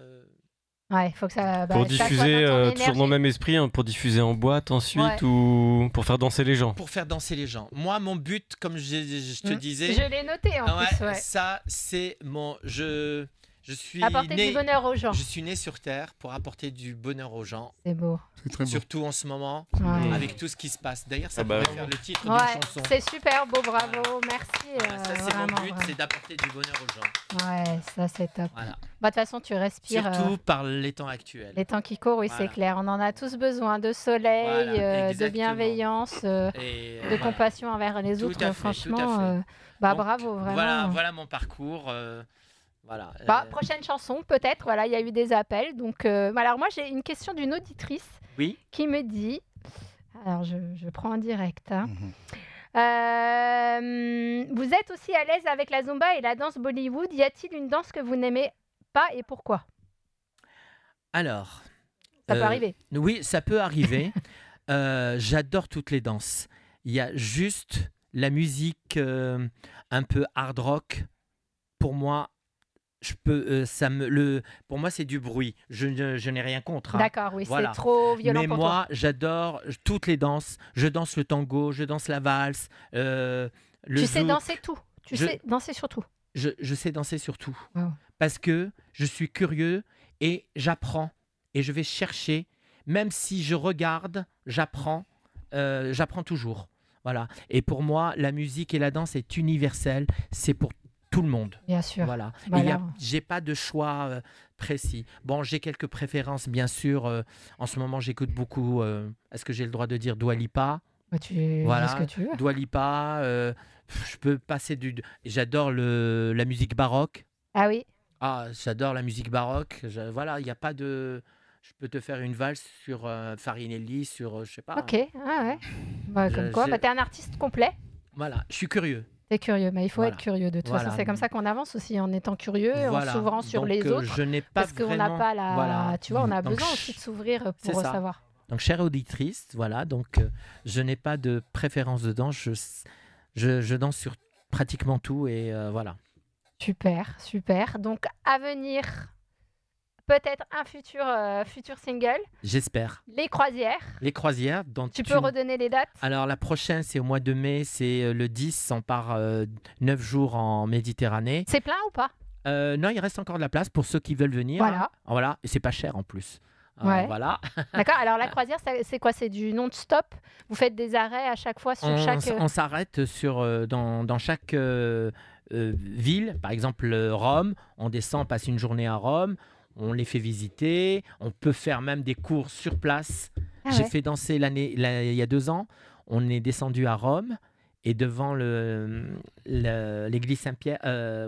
Ouais, il faut que ça. Pour ça soit diffuser, dans ton toujours dans énergie. le même esprit, hein, pour diffuser en boîte ensuite Ouais. ou pour faire danser les gens. Pour faire danser les gens. Moi, mon but, comme je te disais, Je l'ai noté en ah plus, ouais, ouais. ça, c'est mon. Je suis Apporter né. du bonheur aux gens. Je suis né sur Terre pour apporter du bonheur aux gens, C'est beau. C'est très beau. surtout en ce moment, Ouais. avec tout ce qui se passe. D'ailleurs, ça Ah bah pourrait oui. faire le titre Ouais, d'une chanson. c'est super beau, bravo, merci. Voilà, ça, c'est vraiment, mon but, vraiment. c'est d'apporter du bonheur aux gens. Ouais, ça c'est top. Voilà. Bah, de toute façon, tu respires. Surtout par les temps actuels. Les temps qui courent, oui, Voilà. c'est clair. On en a tous besoin de soleil, Voilà, de exactement. bienveillance, Et, de voilà. compassion envers les Tout autres. à fait, Franchement, tout à fait. bah Donc, bravo, vraiment. Voilà mon parcours. Voilà. Bah, prochaine chanson, peut-être. Voilà, il y a eu des appels. Donc, alors moi, j'ai une question d'une auditrice Oui. qui me dit. Alors, je prends en direct. hein. Mhm. Vous êtes aussi à l'aise avec la Zumba et la danse Bollywood. Y a-t-il une danse que vous n'aimez pas et pourquoi? Alors. Ça peut arriver. Oui, ça peut arriver. J'adore toutes les danses. Il y a juste la musique un peu hard rock. Pour moi, pour moi, c'est du bruit. Je n'ai rien contre. hein. D'accord, oui, Voilà. c'est trop violent Mais pour toi. moi, j'adore toutes les danses. Je danse le tango, je danse la valse, le Tu sais zouk. danser tout. Tu Je- sais danser sur tout. Je sais danser sur tout. Wow. Parce que je suis curieux et j'apprends. Et je vais chercher. Même si je regarde, j'apprends. J'apprends toujours. Voilà. Et pour moi, la musique et la danse est universelle. C'est pour tout le monde. Bien sûr. Voilà. Voilà. J'ai pas de choix précis. Bon, j'ai quelques préférences, bien sûr. En ce moment, j'écoute beaucoup. Est-ce que j'ai le droit de dire Dua Lipa? Bah, tu Voilà. dis ce que tu veux. Dua Lipa. Je peux passer J'adore la musique baroque. Ah oui. Ah, j'adore la musique baroque. Voilà, il n'y a pas de. Je peux te faire une valse sur Farinelli, sur je sais pas. Ok. Ah ouais. Bah, comme quoi, j'ai- t'es un artiste complet. Voilà, je suis curieux. T'es curieux, mais il faut Voilà. être curieux. De toute Voilà. façon, c'est comme ça qu'on avance aussi, en étant curieux, Voilà. en s'ouvrant sur Donc, les autres. Je n'ai pas Parce qu'on n'a vraiment- pas la. Voilà. Tu vois, on a Donc, besoin aussi de s'ouvrir c'est pour ça. savoir. Donc, chère auditrice, voilà. Donc, je n'ai pas de préférence de danse. Je danse sur pratiquement tout et voilà. Super, super. Donc, à venir, peut-être un futur single, J'espère. Les Croisières. Les croisières, dont Tu peux redonner les dates? Alors la prochaine, c'est au mois de mai, c'est le 10, on part 9 jours en Méditerranée. C'est plein ou pas? Non, il reste encore de la place pour ceux qui veulent venir. Voilà. Voilà, et c'est pas cher en plus. Ouais. Voilà. D'accord, alors la croisière, c'est quoi? C'est du non-stop? Vous faites des arrêts à chaque fois sur chaque... On s'arrête dans chaque ville. Par exemple, Rome, on descend, on passe une journée à Rome, on les fait visiter, on peut faire même des cours sur place. Ah J'ai ouais. fait danser il y a 2 ans, on est descendu à Rome et devant l'église Saint-Pierre,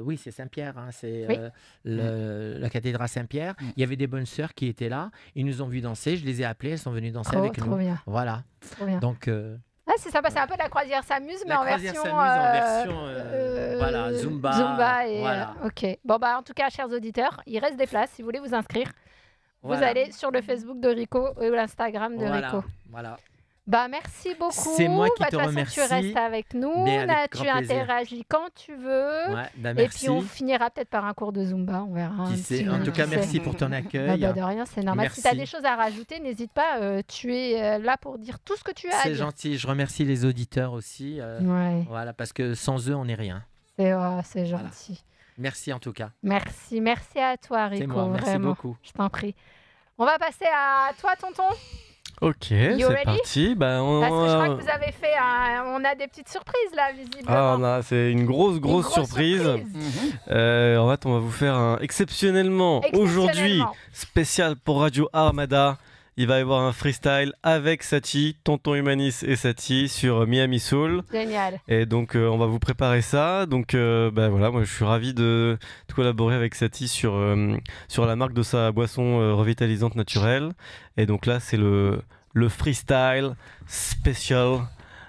oui c'est Saint-Pierre, hein, c'est Oui. la cathédrale Saint-Pierre, il y avait des bonnes sœurs qui étaient là, ils nous ont vu danser, je les ai appelées, elles sont venues danser avec Trop nous. bien, Voilà, trop bien. donc Ah, c'est sympa, c'est un peu la croisière s'amuse, mais la en croisière version... s'amuse en version voilà, Zumba. Zumba et... Voilà. ok. Bon, bah, en tout cas, chers auditeurs, il reste des places. Si vous voulez vous inscrire, vous Voilà. allez sur le Facebook de Rico ou l'Instagram de Voilà, Rico. voilà. Bah, merci beaucoup. C'est moi qui Bah, te de toute façon, remercie. tu restes avec nous. Mais avec Tu grand plaisir. interagis quand tu veux. Ouais, bah, Et merci. puis, on finira peut-être par un cours de Zumba. On verra. Qui un sait. petit- En tout cas, qui sait. merci pour ton Bah, accueil. bah, de rien, c'est normal. Si tu as Merci. des choses à rajouter, n'hésite pas. Tu es là pour dire tout ce que tu as à C'est dire. gentil. Je remercie les auditeurs aussi. Ouais, Voilà, parce que sans eux, on n'est rien. c'est gentil. Merci en tout cas. Merci à toi, Rico. C'est moi. Merci vraiment. beaucoup. Je t'en prie. On va passer à toi, tonton. Ok, You c'est ready? parti. Bah, Parce que je crois que vous avez fait on a des petites surprises là, visiblement. c'est une grosse Une surprise. Mhm. En fait, on va vous faire exceptionnellement aujourd'hui Exceptionnellement. spécial pour Radio Armada. Il va y avoir un freestyle avec Sati, Tonton Humanis et Sati sur Miami Soul. Génial. Et donc on va vous préparer ça. Donc bah, voilà, moi je suis ravi de collaborer avec Sati sur la marque de sa boisson revitalisante naturelle. Et donc là c'est le freestyle spécial Alors,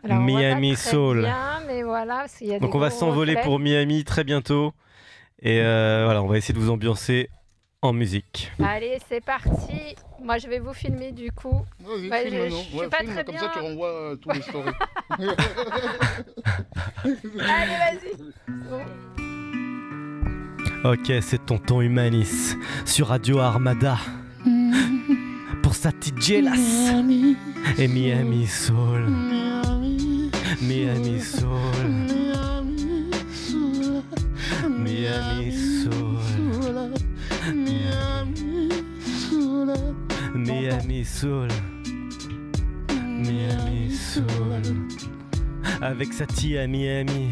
on voit Miami pas très Soul. bien, mais voilà, parce qu'il y a Donc des on va gros s'envoler reflets. pour Miami très bientôt. Et voilà, on va essayer de vous ambiancer en musique. Allez, c'est parti. Moi, je vais vous filmer du coup. Vas-y, Ouais, filme, je non. suis Ouais, pas filme, très comme bien. ça tu renvoies tous les stories. Allez, vas-y. Ok, c'est Tonton Humanis sur Radio Armada. Pour Sati Jelas et Miami Soul. Miami Soul. Miami Soul. Miami Soul. Miami Soul. Avec Sati à Miami.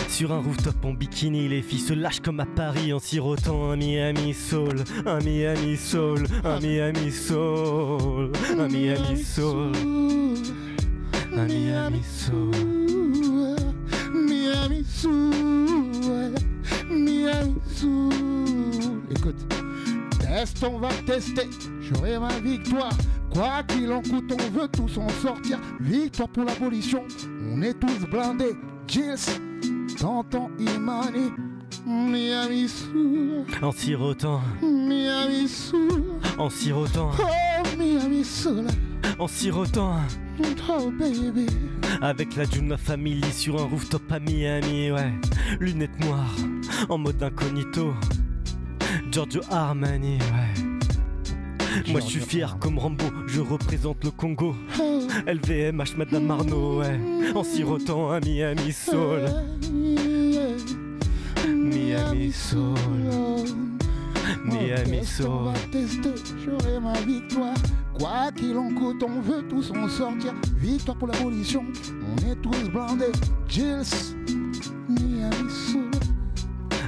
Sur un rooftop en bikini, les filles se lâchent comme à Paris en sirotant un Miami Soul, un Miami Soul, un Miami Soul, un Miami Soul, un Miami Soul. Miami Soul, Miami Soul. Écoute, test, on va tester. J'aurai ma victoire. Quoi qu'il en coûte, on veut tous en sortir. Victoire pour l'abolition. On est tous blindés. Gilles, Tonton Imani, Miami Soul, En sirotant, Miami Soul, en sirotant, oh Miami Soul, en sirotant. oh baby. Avec la Juna Family sur un rooftop à Miami, ouais. Lunettes noires, en mode incognito. Giorgio Armani, ouais. Moi je suis fier comme Rambo, je représente le Congo. LVMH, Madame Arnaud, ouais. En sirotant un Miami Soul. Miami Soul. Miami On Soul. va tester, j'aurai ma victoire. Quoi qu'il en coûte, on veut tous en sortir. Victoire pour l'abolition, on est tous blindés. Gilles, Miami Soul.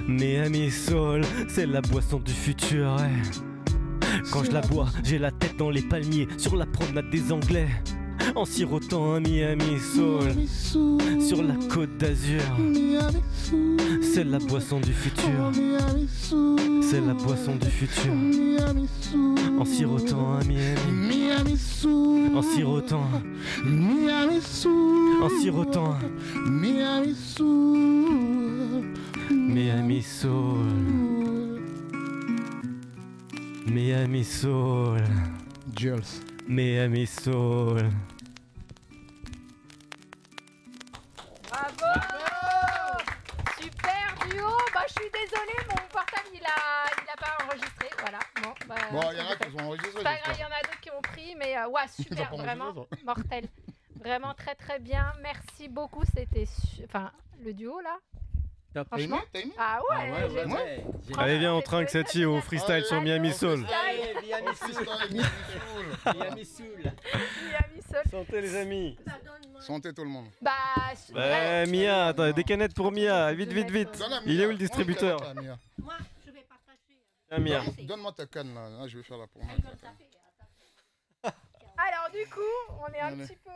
Miami Soul, c'est la boisson du futur, ouais. Quand je la bois, j'ai la tête dans les palmiers, sur la promenade des Anglais. En sirotant un Miami Soul, Miami Soul, sur la côte d'Azur. Miami Soul, C'est la boisson du futur, Miami Soul, c'est la boisson du futur. Miami Soul, En sirotant un Miami, Miami Soul, en sirotant, Miami Soul, en sirotant. Miami Soul, Miami Soul, Miami Soul, Jules. Miami Soul. Bravo. Super duo. Bah, je suis désolée, mon portable il a pas enregistré. Voilà. Bon, bah, Bon, il y en a qui sont enregistrés. c'est pas grave, il j'espère. y en a d'autres qui ont pris, mais ouais, super, pas vraiment enregistré, mortel. Vraiment très très bien. Merci beaucoup. C'était. Enfin, le duo là. Top. T'as aimé Franchement. T'as aimé Ah ouais, j'ai ouais. J'ai- Allez, viens, on c'est trinque très, Sati très au bien. freestyle sur Allez, Miami au Soul. Allez, Miami Soul. Freestyle, Miami Miami Soul. Miami Soul. Santé les amis. Soul. Santé tout le monde. Bah, Ouais, Mia, attends, des canettes pour Mia, vite, vite, vite. Donne à Il est Mia. où le distributeur? Moi, je vais la Mia. Moi, je vais partager. Tiens, Mia. Donne-moi ta canne là. Là, je vais faire la pour moi. Ils veulent taper. alors du coup, on est un Allez. petit peu.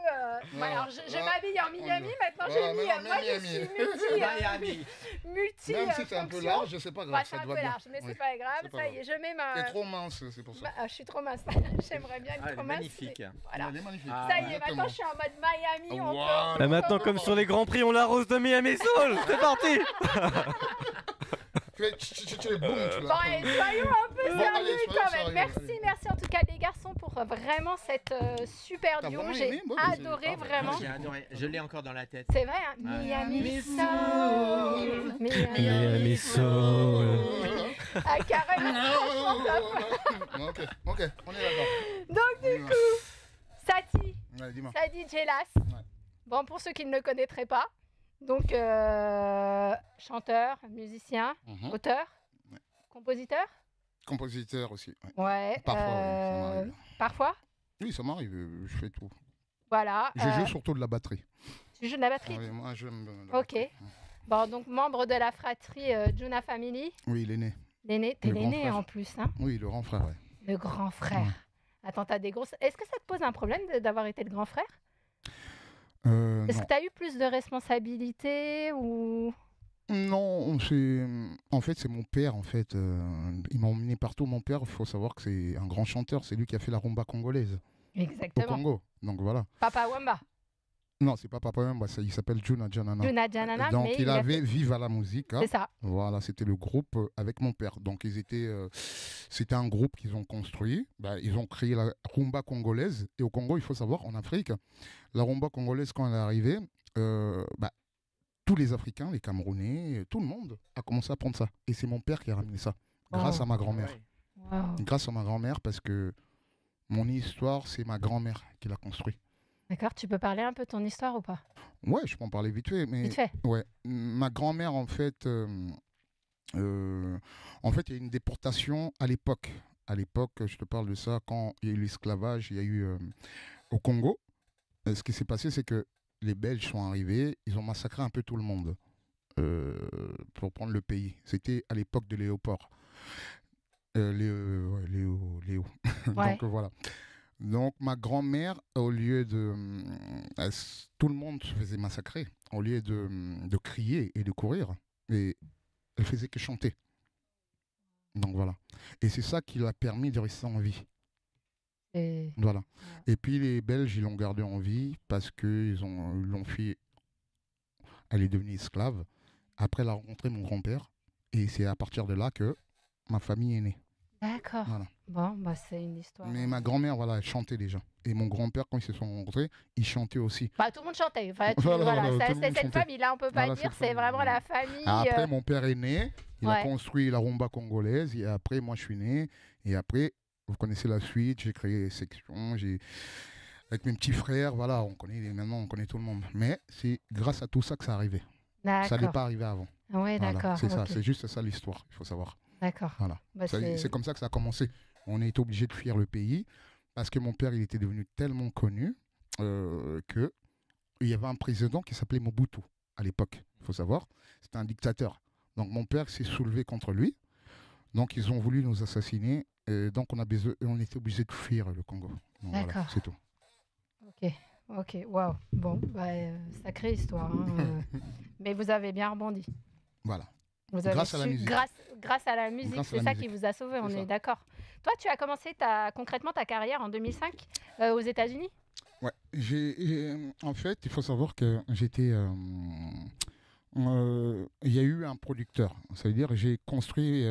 Voilà. Alors, je Là, m'habille en Miami. on Maintenant, Voilà, j'ai mis. maintenant, Moi, je Miami. suis Miami. multi. Même si c'est un peu fonction. large, c'est pas Ouais, grave, c'est ça un te peu va bien. large, mais Oui. c'est pas grave. C'est pas Ça y est, je mets ma. T'es trop mince, c'est pour ça. Je suis trop mince. J'aimerais bien être Ah, elle trop est mince. magnifique. mais Voilà. Elle est magnifique. Ah, Ça y est, Exactement. maintenant je suis en mode Miami. On Wow. peut- Et maintenant, comme sur les grands prix, on l'arrose de Miami Soul. C'est parti. Tu es boum, tu Bon, l'as. allez, soyons un peu Bon, sérieux allez, soyons quand même. sérieux, Merci, allez. merci en tout cas les garçons pour vraiment cette super T'as duo. vraiment J'ai aimé? Bon, mais c'est- adoré ah, bah, vraiment. J'ai adoré. Je l'ai encore dans la tête. C'est vrai, hein? Ouais. Miami Soul. Miami Soul. Ah, carrément, franchement, top. Ok, ok, on est d'accord. Donc, du coup, Sati, Ouais, dis-moi. Sadi Jelas. Ouais. Bon, pour ceux qui ne le connaîtraient pas, donc chanteur, musicien, Mhm. auteur, Ouais. compositeur. Compositeur aussi. Ouais. Ouais. Parfois, oui, ça m'arrive. Parfois. Oui, ça m'arrive, je fais tout. Voilà. Je joue surtout de la batterie. Tu joues de la batterie. Ouais, moi, j'aime la Ok. batterie. Bon, donc membre de la fratrie Juna Family. Oui, l'aîné. L'aîné, t'es Le grand l'aîné frère. en plus, hein. Oui, le grand frère, ouais. Le grand frère. Attends, t'as des grosses. Est-ce que ça te pose un problème d'avoir été le grand frère? Est-ce Non. que t'as eu plus de responsabilités ou. Non, c'est en fait c'est mon père en fait. Il m'a emmené partout. Mon père, il faut savoir que c'est un grand chanteur. C'est lui qui a fait la rumba congolaise au Exactement. Congo. Donc voilà. Papa Wamba. Non, c'est pas Papa même. Il s'appelle Juna Janana. Juna Janana, Donc mais il a avait fait- Vive à la musique. C'est ça. Voilà, c'était le groupe avec mon père. Donc ils étaient, c'était un groupe qu'ils ont construit. Bah, ils ont créé la rumba congolaise. Et au Congo, il faut savoir, en Afrique, la rumba congolaise quand elle est arrivée, bah, tous les Africains, les Camerounais, tout le monde a commencé à prendre ça. Et c'est mon père qui a ramené ça, grâce Oh. à ma grand-mère. Wow. Grâce à ma grand-mère, parce que mon histoire, c'est ma grand-mère qui l'a construit. D'accord, tu peux parler un peu de ton histoire ou pas? Ouais, je peux en parler vite fait, mais Vite fait. ouais, ma grand-mère en fait, il y a eu une déportation à l'époque. À l'époque, je te parle de ça quand il y a eu l'esclavage, il y a eu au Congo. Ce qui s'est passé, c'est que les Belges sont arrivés, ils ont massacré un peu tout le monde pour prendre le pays. C'était à l'époque de Léopold. Léo. Ouais. Donc voilà. Donc ma grand-mère, au lieu de... tout le monde se faisait massacrer. Au lieu de crier et de courir, et elle faisait que chanter. Donc voilà. Et c'est ça qui l'a permis de rester en vie. Et... Voilà. Et puis les Belges, ils l'ont gardée en vie parce qu'ils l'ont fui. Elle est devenue esclave. Après, elle a rencontré mon grand-père. Et c'est à partir de là que ma famille est née. D'accord. Voilà. Bon, bah c'est une histoire. Mais ma grand-mère, voilà, elle chantait déjà. Et mon grand-père, quand ils se sont rencontrés, il chantait aussi. Bah, tout le monde chantait. Enfin, Voilà, voilà, voilà, ça, tout le c'est monde cette chantait. famille-là, on peut pas Voilà, dire. cette C'est famille, vraiment voilà. la famille. Après, mon père est né. Il a Ouais. construit la rumba congolaise. Et après, moi, je suis né. Et après, vous connaissez la suite. J'ai créé section. Avec mes petits frères, voilà, maintenant, on connaît tout le monde. Mais c'est grâce à tout ça que ça arrivait. Ça n'est D'accord. pas arrivé avant. Ouais, Voilà, d'accord. c'est ça, ok. c'est juste ça l'histoire, il faut savoir. D'accord. Voilà. Bah, C'est comme ça que ça a commencé. On est obligé de fuir le pays parce que mon père, il était devenu tellement connu que il y avait un président qui s'appelait Mobutu à l'époque, il faut savoir. C'était un dictateur. Donc mon père s'est soulevé contre lui. Donc ils ont voulu nous assassiner. Et donc on était obligé de fuir le Congo. Donc, voilà, D'accord. c'est tout. Ok, waouh. Bon, bah, sacrée histoire. Hein, mais vous avez bien rebondi. Voilà. Vous avez Grâce à la musique. Grâce à la musique, Grâce à c'est la ça musique. qui vous a sauvé, on C'est est ça. d'accord. Toi, tu as commencé concrètement ta carrière en 2005 aux États-Unis? Ouais, en fait, il faut savoir que j'étais. Il y a eu un producteur. Ça veut dire j'ai construit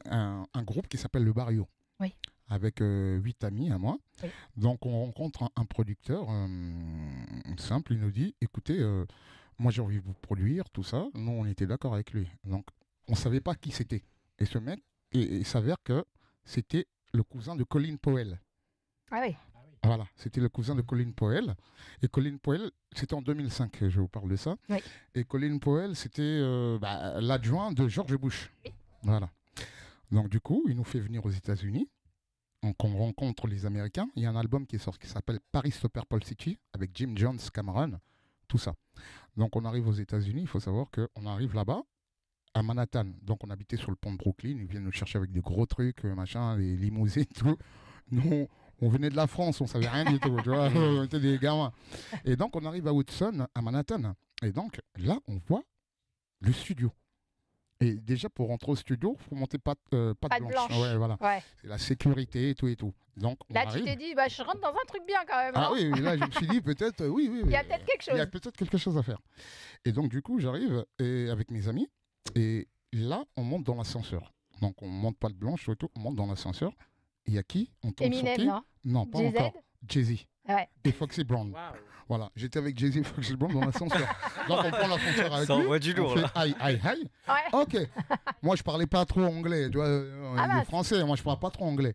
un groupe qui s'appelle le Barrio. Oui. Avec 8 amis à moi. Oui. Donc on rencontre un producteur simple. Il nous dit écoutez, moi j'ai envie de vous produire, tout ça. Nous, on était d'accord avec lui. Donc, on savait pas qui c'était. Et ce mec, il s'avère que c'était le cousin de Colin Powell. Ah oui. Voilà, c'était le cousin de Colin Powell. Et Colin Powell, c'était en 2005 que je vous parle de ça. Oui. Et Colin Powell, c'était l'adjoint de George Bush. Oui. Voilà. Donc du coup, il nous fait venir aux États-Unis. Donc on rencontre les Américains. Il y a un album qui est sorti qui s'appelle Paris Super Pole City avec Jim Jones, Cameron, tout ça. Donc on arrive aux États-Unis. Il faut savoir qu'on arrive là-bas à Manhattan. Donc on habitait sur le pont de Brooklyn. Ils viennent nous chercher avec des gros trucs, machin, les limousines, tout. Nous, on venait de la France, on savait rien du tout, tu vois, on était des gamins. Et donc on arrive à Hudson, à Manhattan. Et donc là, on voit le studio. Et déjà, pour rentrer au studio, il faut monter patte blanche. Ouais, voilà. Ouais. C'est la sécurité et tout et tout. Donc, on Là, arrive. tu t'es dit, bah, je rentre dans un truc bien quand même. Ah non oui, oui, là, je me suis dit, peut-être, oui. Il y a peut-être quelque Il y a chose. peut-être quelque chose à faire. Et donc, du coup, j'arrive avec mes amis. Et là, on monte dans l'ascenseur. Donc, on monte patte blanche et tout. On monte dans l'ascenseur. Il y a qui? On tombe sur Eminem, qui? non Non, pas Jay-Z encore. Jay-Z Ouais. et Foxy Brown. Waouh. Voilà, j'étais avec Jay-Z et Foxy Brown dans l'ascenseur. Donc, on prend l'ascenseur avec Ça lui. envoie du lourd, On fait là. aïe, aïe, aïe. Ouais. Ok. Moi, je parlais pas trop anglais. Tu vois, Ah, il est mince. français. Moi, je parle pas trop anglais.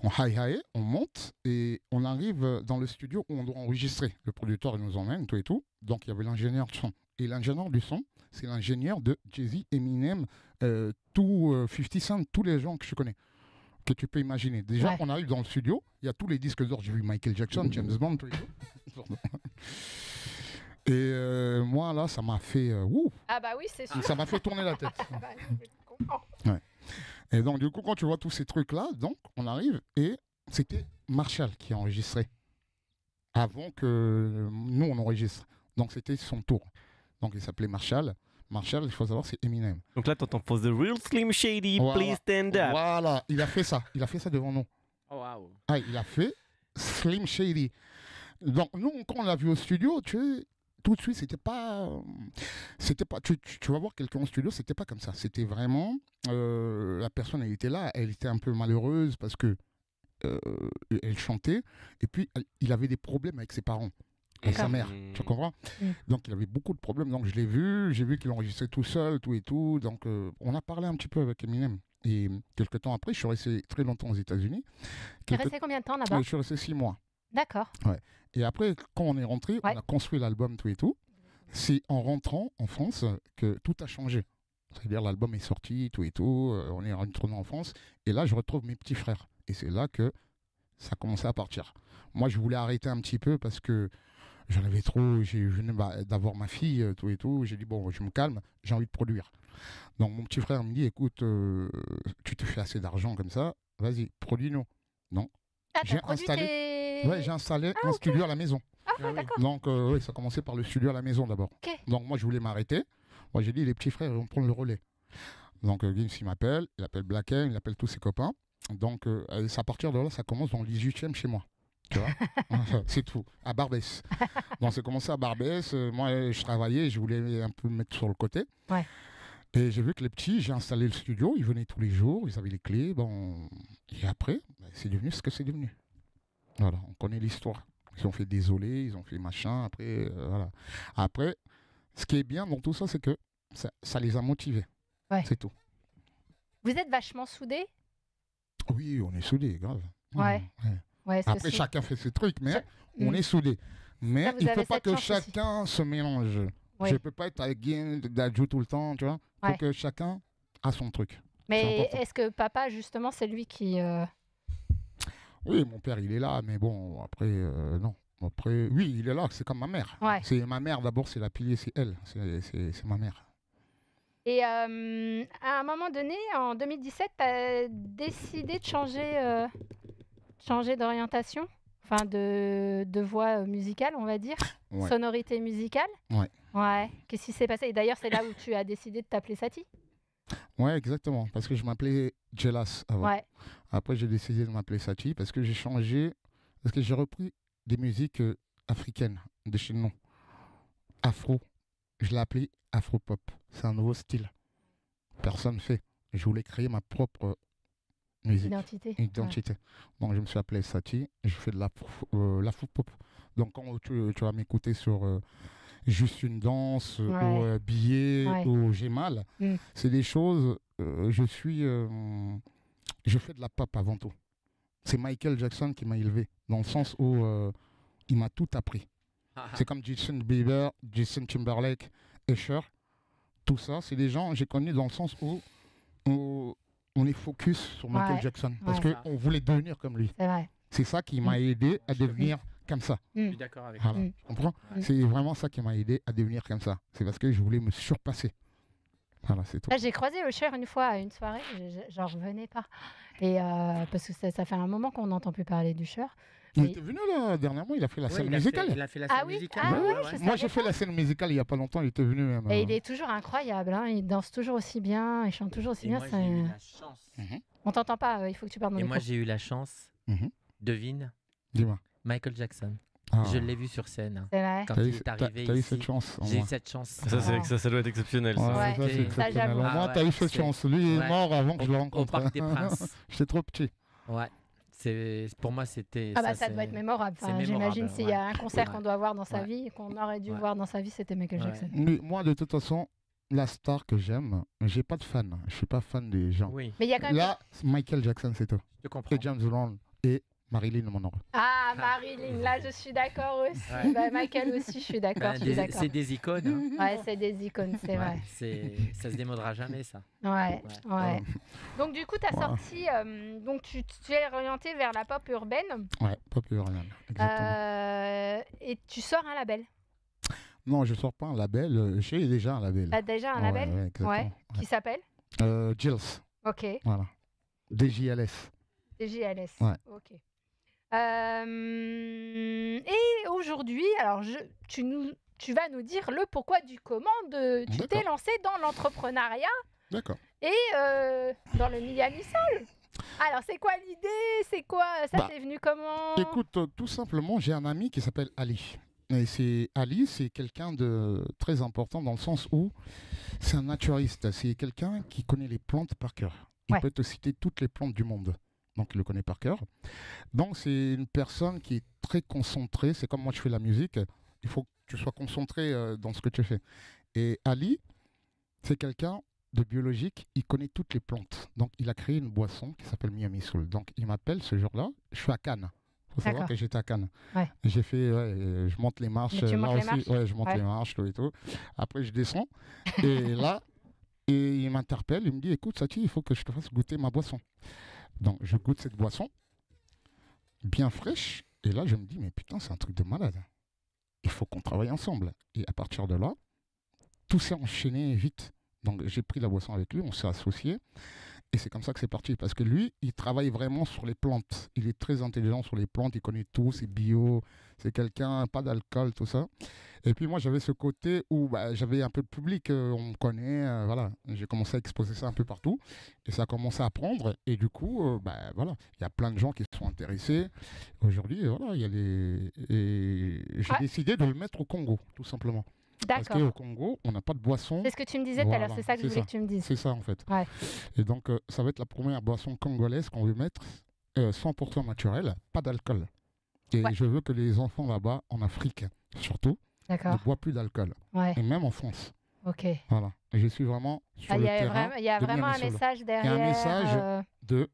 On high, on monte et on arrive dans le studio où on doit enregistrer. Le producteur il nous emmène, tout et tout. Donc, il y avait l'ingénieur du son. Et l'ingénieur du son, c'est l'ingénieur de Jay-Z, Eminem, 50 Cent, tous les gens que je connais, que tu peux imaginer. Déjà, Ouais. on arrive dans le studio, il y a tous les disques d'or. J'ai vu Michael Jackson, James Bond, tout et tout. Pardon. Et moi, là, ça m'a fait... ouh, Ah bah oui, c'est sûr. ça m'a fait tourner la tête. Ah bah, je comprends. Et donc, du coup, quand tu vois tous ces trucs-là, donc, on arrive et c'était Marshall qui a enregistré avant que nous, on enregistre. Donc, c'était son tour. Donc, il s'appelait Marshall. Marshall, il faut savoir, c'est Eminem. Donc là, t'entends pose the real Slim Shady, Voilà. please stand up. Voilà, il a fait ça. Il a fait ça devant nous. Oh, waouh. Ah, il a fait Slim Shady. Donc, nous, quand on l'a vu au studio, tout de suite, c'était pas, tu vas voir quelqu'un au studio, c'était pas comme ça. C'était vraiment, la personne, elle était là, elle était un peu malheureuse parce que elle chantait, et puis il avait des problèmes avec ses parents et sa D'accord. mère, tu comprends? Mm. Donc il avait beaucoup de problèmes, donc je l'ai vu, j'ai vu qu'il enregistrait tout seul, tout et tout, donc on a parlé un petit peu avec Eminem. Et quelques temps après, je suis resté très longtemps aux États-Unis. Tu es resté combien de temps là-bas? Je suis resté 6 mois. D'accord. Et après, quand on est rentré, Ouais. on a construit l'album, tout et tout. C'est en rentrant en France que tout a changé. C'est-à-dire l'album est sorti, tout et tout, on est retourné en France. Et là, je retrouve mes petits frères. Et c'est là que ça a commencé à partir. Moi, je voulais arrêter un petit peu parce que j'en avais trop. Je venais d'avoir ma fille, tout et tout. J'ai dit, bon, je me calme, j'ai envie de produire. Donc, mon petit frère me dit, écoute, tu te fais assez d'argent comme ça, vas-y, produis-nous. Ah, J'ai t'as produit installé- tes... Ouais, j'ai installé un ok. studio à la maison. Ah, ouais, d'accord. Donc, oui, ça a commencé par le studio à la maison d'abord. Ok. Donc, moi, je voulais m'arrêter. Moi, j'ai dit, les petits frères, ils vont prendre le relais. Donc, Gims, il m'appelle, il appelle Black M, il appelle tous ses copains. Donc, c'est à partir de là, ça commence dans le 18e chez moi. Tu vois c'est tout, à Barbès. Donc, c'est commencé à Barbès. Moi, je travaillais, je voulais un peu me mettre sur le côté. Ouais. Et j'ai vu que les petits, j'ai installé le studio, ils venaient tous les jours, ils avaient les clés. Bon. Et après, c'est devenu ce que c'est devenu. Voilà, on connaît l'histoire. Ils ont fait désolé, ils ont fait machin. Après, voilà. Après, ce qui est bien dans tout ça, c'est que ça les a motivés. Ouais. C'est tout. Vous êtes vachement soudés? Oui, on est soudés, grave. Ouais. Ouais, est-ce que Après, c'est- chacun fait ses trucs, mais Ça- on Mm. est soudés. Mais Ça, vous il ne avez faut pas cette que chance aussi. chacun se mélange. Oui. Je ne peux pas être avec Guy d'Adjou tout le temps, tu vois. Il faut Ouais. que chacun a son truc. Mais important. est-ce que papa, justement, c'est lui qui... Oui, mon père, il est là, mais bon, après, non. Après, oui, il est là, c'est comme ma mère. Ouais. C'est ma mère, d'abord, c'est la pilier, c'est elle. C'est ma mère. Et à un moment donné, en 2017, tu as décidé de changer d'orientation, enfin de voie musicale, on va dire, Ouais. sonorité musicale. Ouais. Ouais. Qu'est-ce qui s'est passé? Et d'ailleurs, c'est là où tu as décidé de t'appeler Satie. Ouais, exactement. Parce que je m'appelais Jelas avant. Ouais. Après, j'ai décidé de m'appeler Satie parce que j'ai changé, parce que j'ai repris des musiques africaines de chez nous. Afro. Je l'ai appelé Afro-pop. C'est un nouveau style. Personne ne fait. Je voulais créer ma propre musique. Identité. Identité. Donc, je me suis appelé Satie et je fais de l'afro-pop. Donc, quand tu vas m'écouter sur juste une danse, Ouais. ou billet, Ouais. ou j'ai mal. Mm. C'est des choses, je fais de la pop avant tout. C'est Michael Jackson qui m'a élevé, dans le sens où il m'a tout appris. C'est comme Justin Bieber, Justin Timberlake, Usher. Tout ça, c'est des gens que j'ai connus dans le sens où on est focus sur Michael Ouais. Jackson. Parce Ouais. qu'on voulait devenir comme lui. C'est vrai. C'est ça qui m'a aidé à devenir comme ça. Je suis d'accord avec Voilà. Mm. Tu comprends? Mm. C'est vraiment ça qui m'a aidé à devenir comme ça. C'est parce que je voulais me surpasser. Voilà, c'est tout. Là, j'ai croisé Usher une fois à une soirée, j'en revenais pas. Et parce que ça fait un moment qu'on n'entend plus parler d'Usher. Il Et- était venu là dernièrement, il a fait la Ouais, scène il a musicale. fait- il a fait la Ah scène oui? musicale. Ah Ouais, oui, ouais. je Moi savais j'ai fait la scène musicale il n'y a pas longtemps, il était venu même. Et il est toujours incroyable, hein, il danse toujours aussi bien, il chante toujours aussi Et bien. moi, ça- j'ai eu la chance. On t'entend pas, il faut que tu parles dans Et le moi, micro. j'ai eu la chance, Mhm. devine, Dis-moi. Michael Jackson. Ah. Je l'ai vu sur scène C'est vrai. quand T'as il eu, est t'as- arrivé t'as eu ici. cette chance. au J'ai eu moins. cette chance. Ça, c'est- Ah. ça doit être exceptionnel. ça. Ouais, Ouais. ça, c'est Ça, exceptionnel. j'avoue. Au Ah moins, ouais, t'as eu cette c'est- chance. Lui est ouais. mort avant que je le Au rencontre. Parc des Princes. J'étais trop petit. Ouais. Pour moi, c'était. Ah bah ça c'est- doit être mémorable. c'est Enfin, mémorable, j'imagine s'il y a un concert qu'on doit voir dans sa Ouais. vie, qu'on aurait dû Ouais. voir dans sa vie, c'était Michael Ouais. Jackson. Moi, de toute façon, la star que j'aime, j'ai pas de fan. Je suis pas fan des gens. Oui, Mais il y a quand même... Là, Michael Jackson, c'est tout. je comprends. Et James Brown et Marilyn Monroe. Ah, Marilyn, là je suis d'accord aussi. Ouais. Bah, Michael aussi, je suis d'accord. Ben, je suis d'accord. c'est des icônes. hein. Ouais, c'est des icônes, c'est vrai. Ouais, ça se démodera jamais, ça. Ouais, ouais. Euh, Donc du coup, tu as Ouais. sorti, donc tu es orienté vers la pop urbaine Ouais, pas plus rien. Exactement. et tu sors un label. Non, je sors pas un label. J'ai déjà un label. Tu as déjà un Ouais, label ouais, exactement. Ouais. Qui s'appelle Jills. Ok, Voilà. DJLS. DJLS. Ouais. Ok. Et aujourd'hui, alors tu vas nous dire le pourquoi du comment tu t'es D'accord. lancé dans l'entrepreneuriat D'accord. et dans le Miami Soul. Alors c'est quoi l'idée? C'est quoi? Ça Bah, t'est venu comment? Écoute, tout simplement, j'ai un ami qui s'appelle Ali. Et c'est quelqu'un de très important dans le sens où c'est un naturaliste. C'est quelqu'un qui connaît les plantes par cœur. Il Ouais. peut te citer toutes les plantes du monde. Donc, il le connaît par cœur. Donc, c'est une personne qui est très concentrée. C'est comme moi, je fais la musique. Il faut que tu sois concentré dans ce que tu fais. Et Ali, c'est quelqu'un de biologique. Il connaît toutes les plantes. Donc, il a créé une boisson qui s'appelle Miami Soul. Donc, il m'appelle ce jour-là. Je suis à Cannes. Il faut savoir D'accord. que j'étais à Cannes. Ouais. J'ai fait, je monte les marches. Mais tu là montes les aussi. marches Ouais, je monte Ouais. les marches, tout et tout. Après, je descends. Et là, il m'interpelle. Il me dit, écoute, Sachi, il faut que je te fasse goûter ma boisson. Donc, je goûte cette boisson, bien fraîche. Et là, je me dis, mais putain, c'est un truc de malade. Il faut qu'on travaille ensemble. Et à partir de là, tout s'est enchaîné vite. Donc, j'ai pris la boisson avec lui, on s'est associés. Et c'est comme ça que c'est parti. Parce que lui, il travaille vraiment sur les plantes. Il est très intelligent sur les plantes. Il connaît tout. C'est bio. C'est quelqu'un, pas d'alcool, tout ça. Et puis moi, j'avais ce côté où j'avais un peu de public. On me connaît. Voilà. J'ai commencé à exposer ça un peu partout. Et ça a commencé à prendre. Et du coup, voilà. Il y a plein de gens qui se sont intéressés. Aujourd'hui, voilà, il y a les... Et j'ai Ah. décidé de le mettre au Congo, tout simplement. Parce D'accord. qu'au Congo, on n'a pas de boisson. C'est ce que tu me disais tout à l'heure, Voilà, c'est ça que je c'est voulais ça. que tu me dises. C'est ça en fait. Ouais. Et donc ça va être la première boisson congolaise qu'on veut mettre 100% naturelle, pas d'alcool. Et Ouais. je veux que les enfants là-bas, en Afrique surtout, ne D'accord. boivent plus d'alcool. Ouais. Et même en France. Ok. Voilà. Et je suis vraiment sur Ah, le il y a terrain il y a de vraiment un Miami Soul. message derrière. message de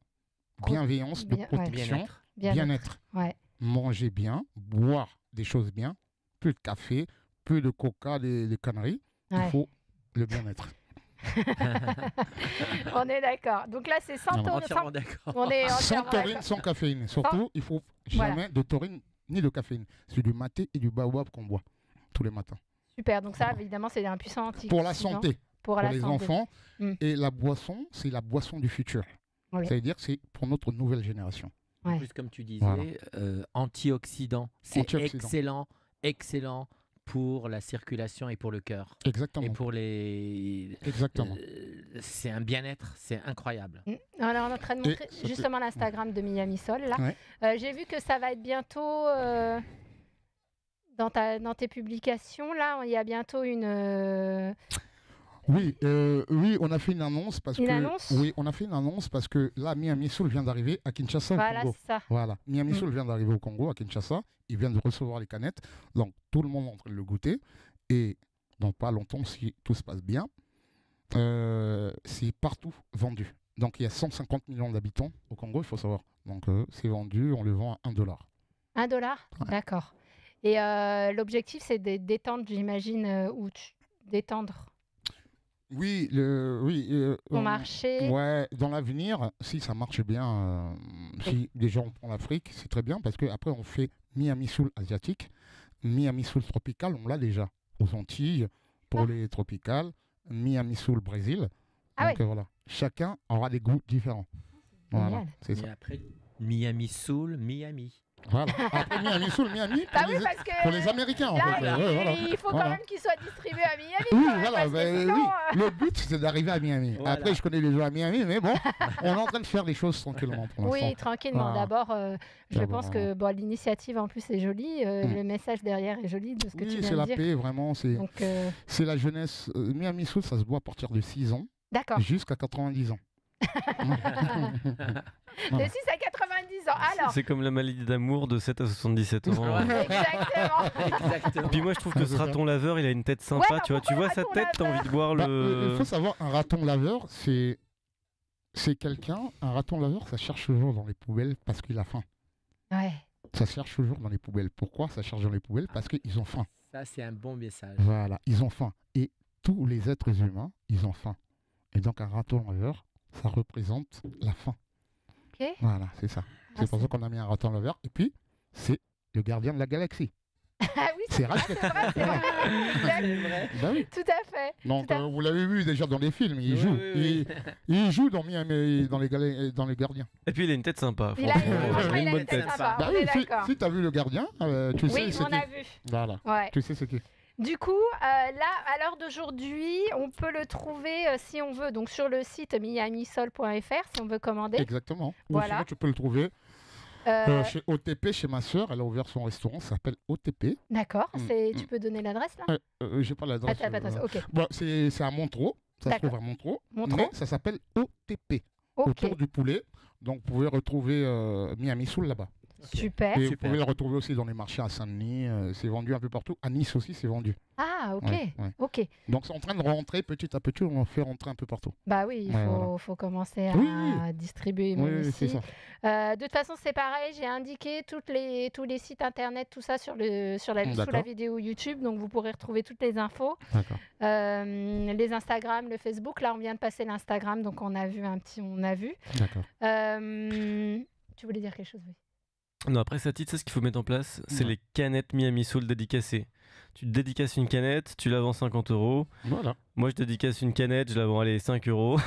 Pro- bienveillance, de bien- ouais. protection, Bien-être. bien-être. Ouais. Manger bien, boire des choses bien, plus de café, plus de coca, des conneries. Ouais. Il faut le bien-être. On est d'accord. Donc là, c'est sans Non, taurine. Entièrement d'accord. On est Sans entièrement taurine, d'accord. sans caféine. Surtout, il faut Voilà. jamais de taurine ni de caféine. C'est du maté et du baobab qu'on boit tous les matins. Super. Donc ça, évidemment, c'est un puissant antioxydant. Pour la santé, Pour pour la les santé. enfants. Mm. Et la boisson, c'est la boisson du futur. Oui. C'est-à-dire que c'est pour notre nouvelle génération. En Ouais. plus, comme tu disais, Voilà. antioxydant. C'est Antioxydant. excellent pour la circulation et pour le cœur. Exactement. Et pour les. Exactement. C'est un bien-être, c'est incroyable. Alors, on est en train de Et montrer ça justement l'Instagram de Miami Sol. Là. Ouais. J'ai vu que ça va être bientôt dans tes publications. Là, il y a bientôt une. Oui, oui, on a fait une annonce parce Une que. annonce Oui, on a fait une annonce parce que là, Miami Soul vient d'arriver à Kinshasa, au Voilà, Congo. c'est ça. Voilà, Miami Mm. Soul vient d'arriver au Congo, à Kinshasa. Il vient de recevoir les canettes. Donc, tout le monde est en train de le goûter. Et dans pas longtemps, si tout se passe bien, c'est partout vendu. Donc il y a 150 millions d'habitants au Congo, il faut savoir. Donc c'est vendu, on le vend à $1. $1? Ouais. D'accord. Et l'objectif, c'est de d'étendre, j'imagine, d'étendre Oui, ton marché. Ouais, dans l'avenir, si ça marche bien, si les gens prennent l'Afrique, c'est très bien parce qu'après on fait Miami Soul asiatique, Miami Soul tropical, on l'a déjà aux Antilles pour les tropicales, Miami Soul Brésil. Ah Donc voilà, chacun aura des goûts différents. Voilà, Génial. c'est ça. Et après, Miami Soul, Miami. Voilà. Après Miami Soul, Miami Bah pour, oui, les, parce que pour les Américains en là, fait. Ouais, voilà. il faut quand Voilà. même qu'il soit distribué à Miami. Oui, quand même, voilà, parce que ben sinon, oui. Le but c'est d'arriver à Miami. Voilà. Après, je connais les gens à Miami, mais bon, on est en train de faire des choses tranquillement pour l'instant. Oui, tranquillement. Voilà. D'abord, je D'abord, pense que bon, l'initiative en plus est jolie. Le message derrière est joli de ce que tu Oui, viens c'est de la dire. paix, vraiment. C'est Donc, la jeunesse. Miami Soul, ça se boit à partir de 6 ans d'accord. jusqu'à 90 ans. De 6 à 90 ans. Alors, C'est comme la maladie d'amour de 7 à 77 ans. Ouais. exactement. Exactement. Puis moi je trouve que ce raton laveur il a une tête sympa, Ouais, tu vois, tu pourquoi vois sa raton tête, t'as laveur envie de boire Bah, le... il faut savoir, un raton laveur, c'est quelqu'un, un raton laveur, ça cherche toujours dans les poubelles parce qu'il a faim. Ouais. Ça cherche toujours dans les poubelles. Pourquoi ça cherche dans les poubelles? Parce qu'ils ont faim. Ça, c'est un bon message. Voilà, ils ont faim. Et tous les êtres humains, ils ont faim. Et donc un raton laveur, ça représente la faim. Ok. Voilà, c'est ça. Ah, C'est pour ça qu'on a mis un raton laveur. Et puis, c'est le gardien de la galaxie. Ah oui, C'est Ratchet. c'est vrai, c'est vrai. Exact. Bah oui. Tout à fait. Donc Tout à fait. vous l'avez vu déjà dans les films, il Oui, joue. oui, Il joue dans les gardiens. Et puis il a une tête sympa, Il a franchement, franchement, il a il une a bonne une tête tête. sympa. Bah On oui, est d'accord. si tu as vu le gardien, tu sais Oui, c'est on qui. a vu. Voilà, Ouais. tu sais c'est qui. Du coup, là, à l'heure d'aujourd'hui, on peut le trouver si on veut, donc sur le site miamisol.fr si on veut commander. Exactement. Ou Voilà. sinon tu peux le trouver chez OTP, chez ma soeur. Elle a ouvert son restaurant, ça s'appelle OTP. D'accord, Mm, tu peux donner l'adresse là J'ai pas l'adresse. Ah, t'as pas d'adresse, ok. Bon, c'est à Montreux. Ça se D'accord. trouve à Montreux. Montreux. Mais ça s'appelle OTP. Ok, Autour du poulet. Donc vous pouvez retrouver Miami Soul là-bas. super. Et vous Super. pouvez le retrouver aussi dans les marchés à Saint-Denis. C'est vendu un peu partout. À Nice aussi, c'est vendu. Ah, ok, Ouais, ouais. ok. Donc c'est en train de rentrer petit à petit. On en fait rentrer un peu partout. Bah oui, il Ouais, faut commencer à Oui, distribuer Oui, même oui, c'est ici. ça. De toute façon, c'est pareil, j'ai indiqué tous les sites internet, tout ça sous la D'accord. vidéo YouTube, donc vous pourrez retrouver toutes les infos. D'accord. Les Instagram, le Facebook, là on vient de passer l'Instagram, donc on a vu. D'accord. Tu voulais dire quelque chose, oui. Non, après ça titre, c'est ce qu'il faut mettre en place, c'est Ouais. les canettes Miami Soul dédicacées. Tu dédicaces une canette, tu la vends 50 €. Voilà. Moi je dédicace une canette, je la vends allez 5 €.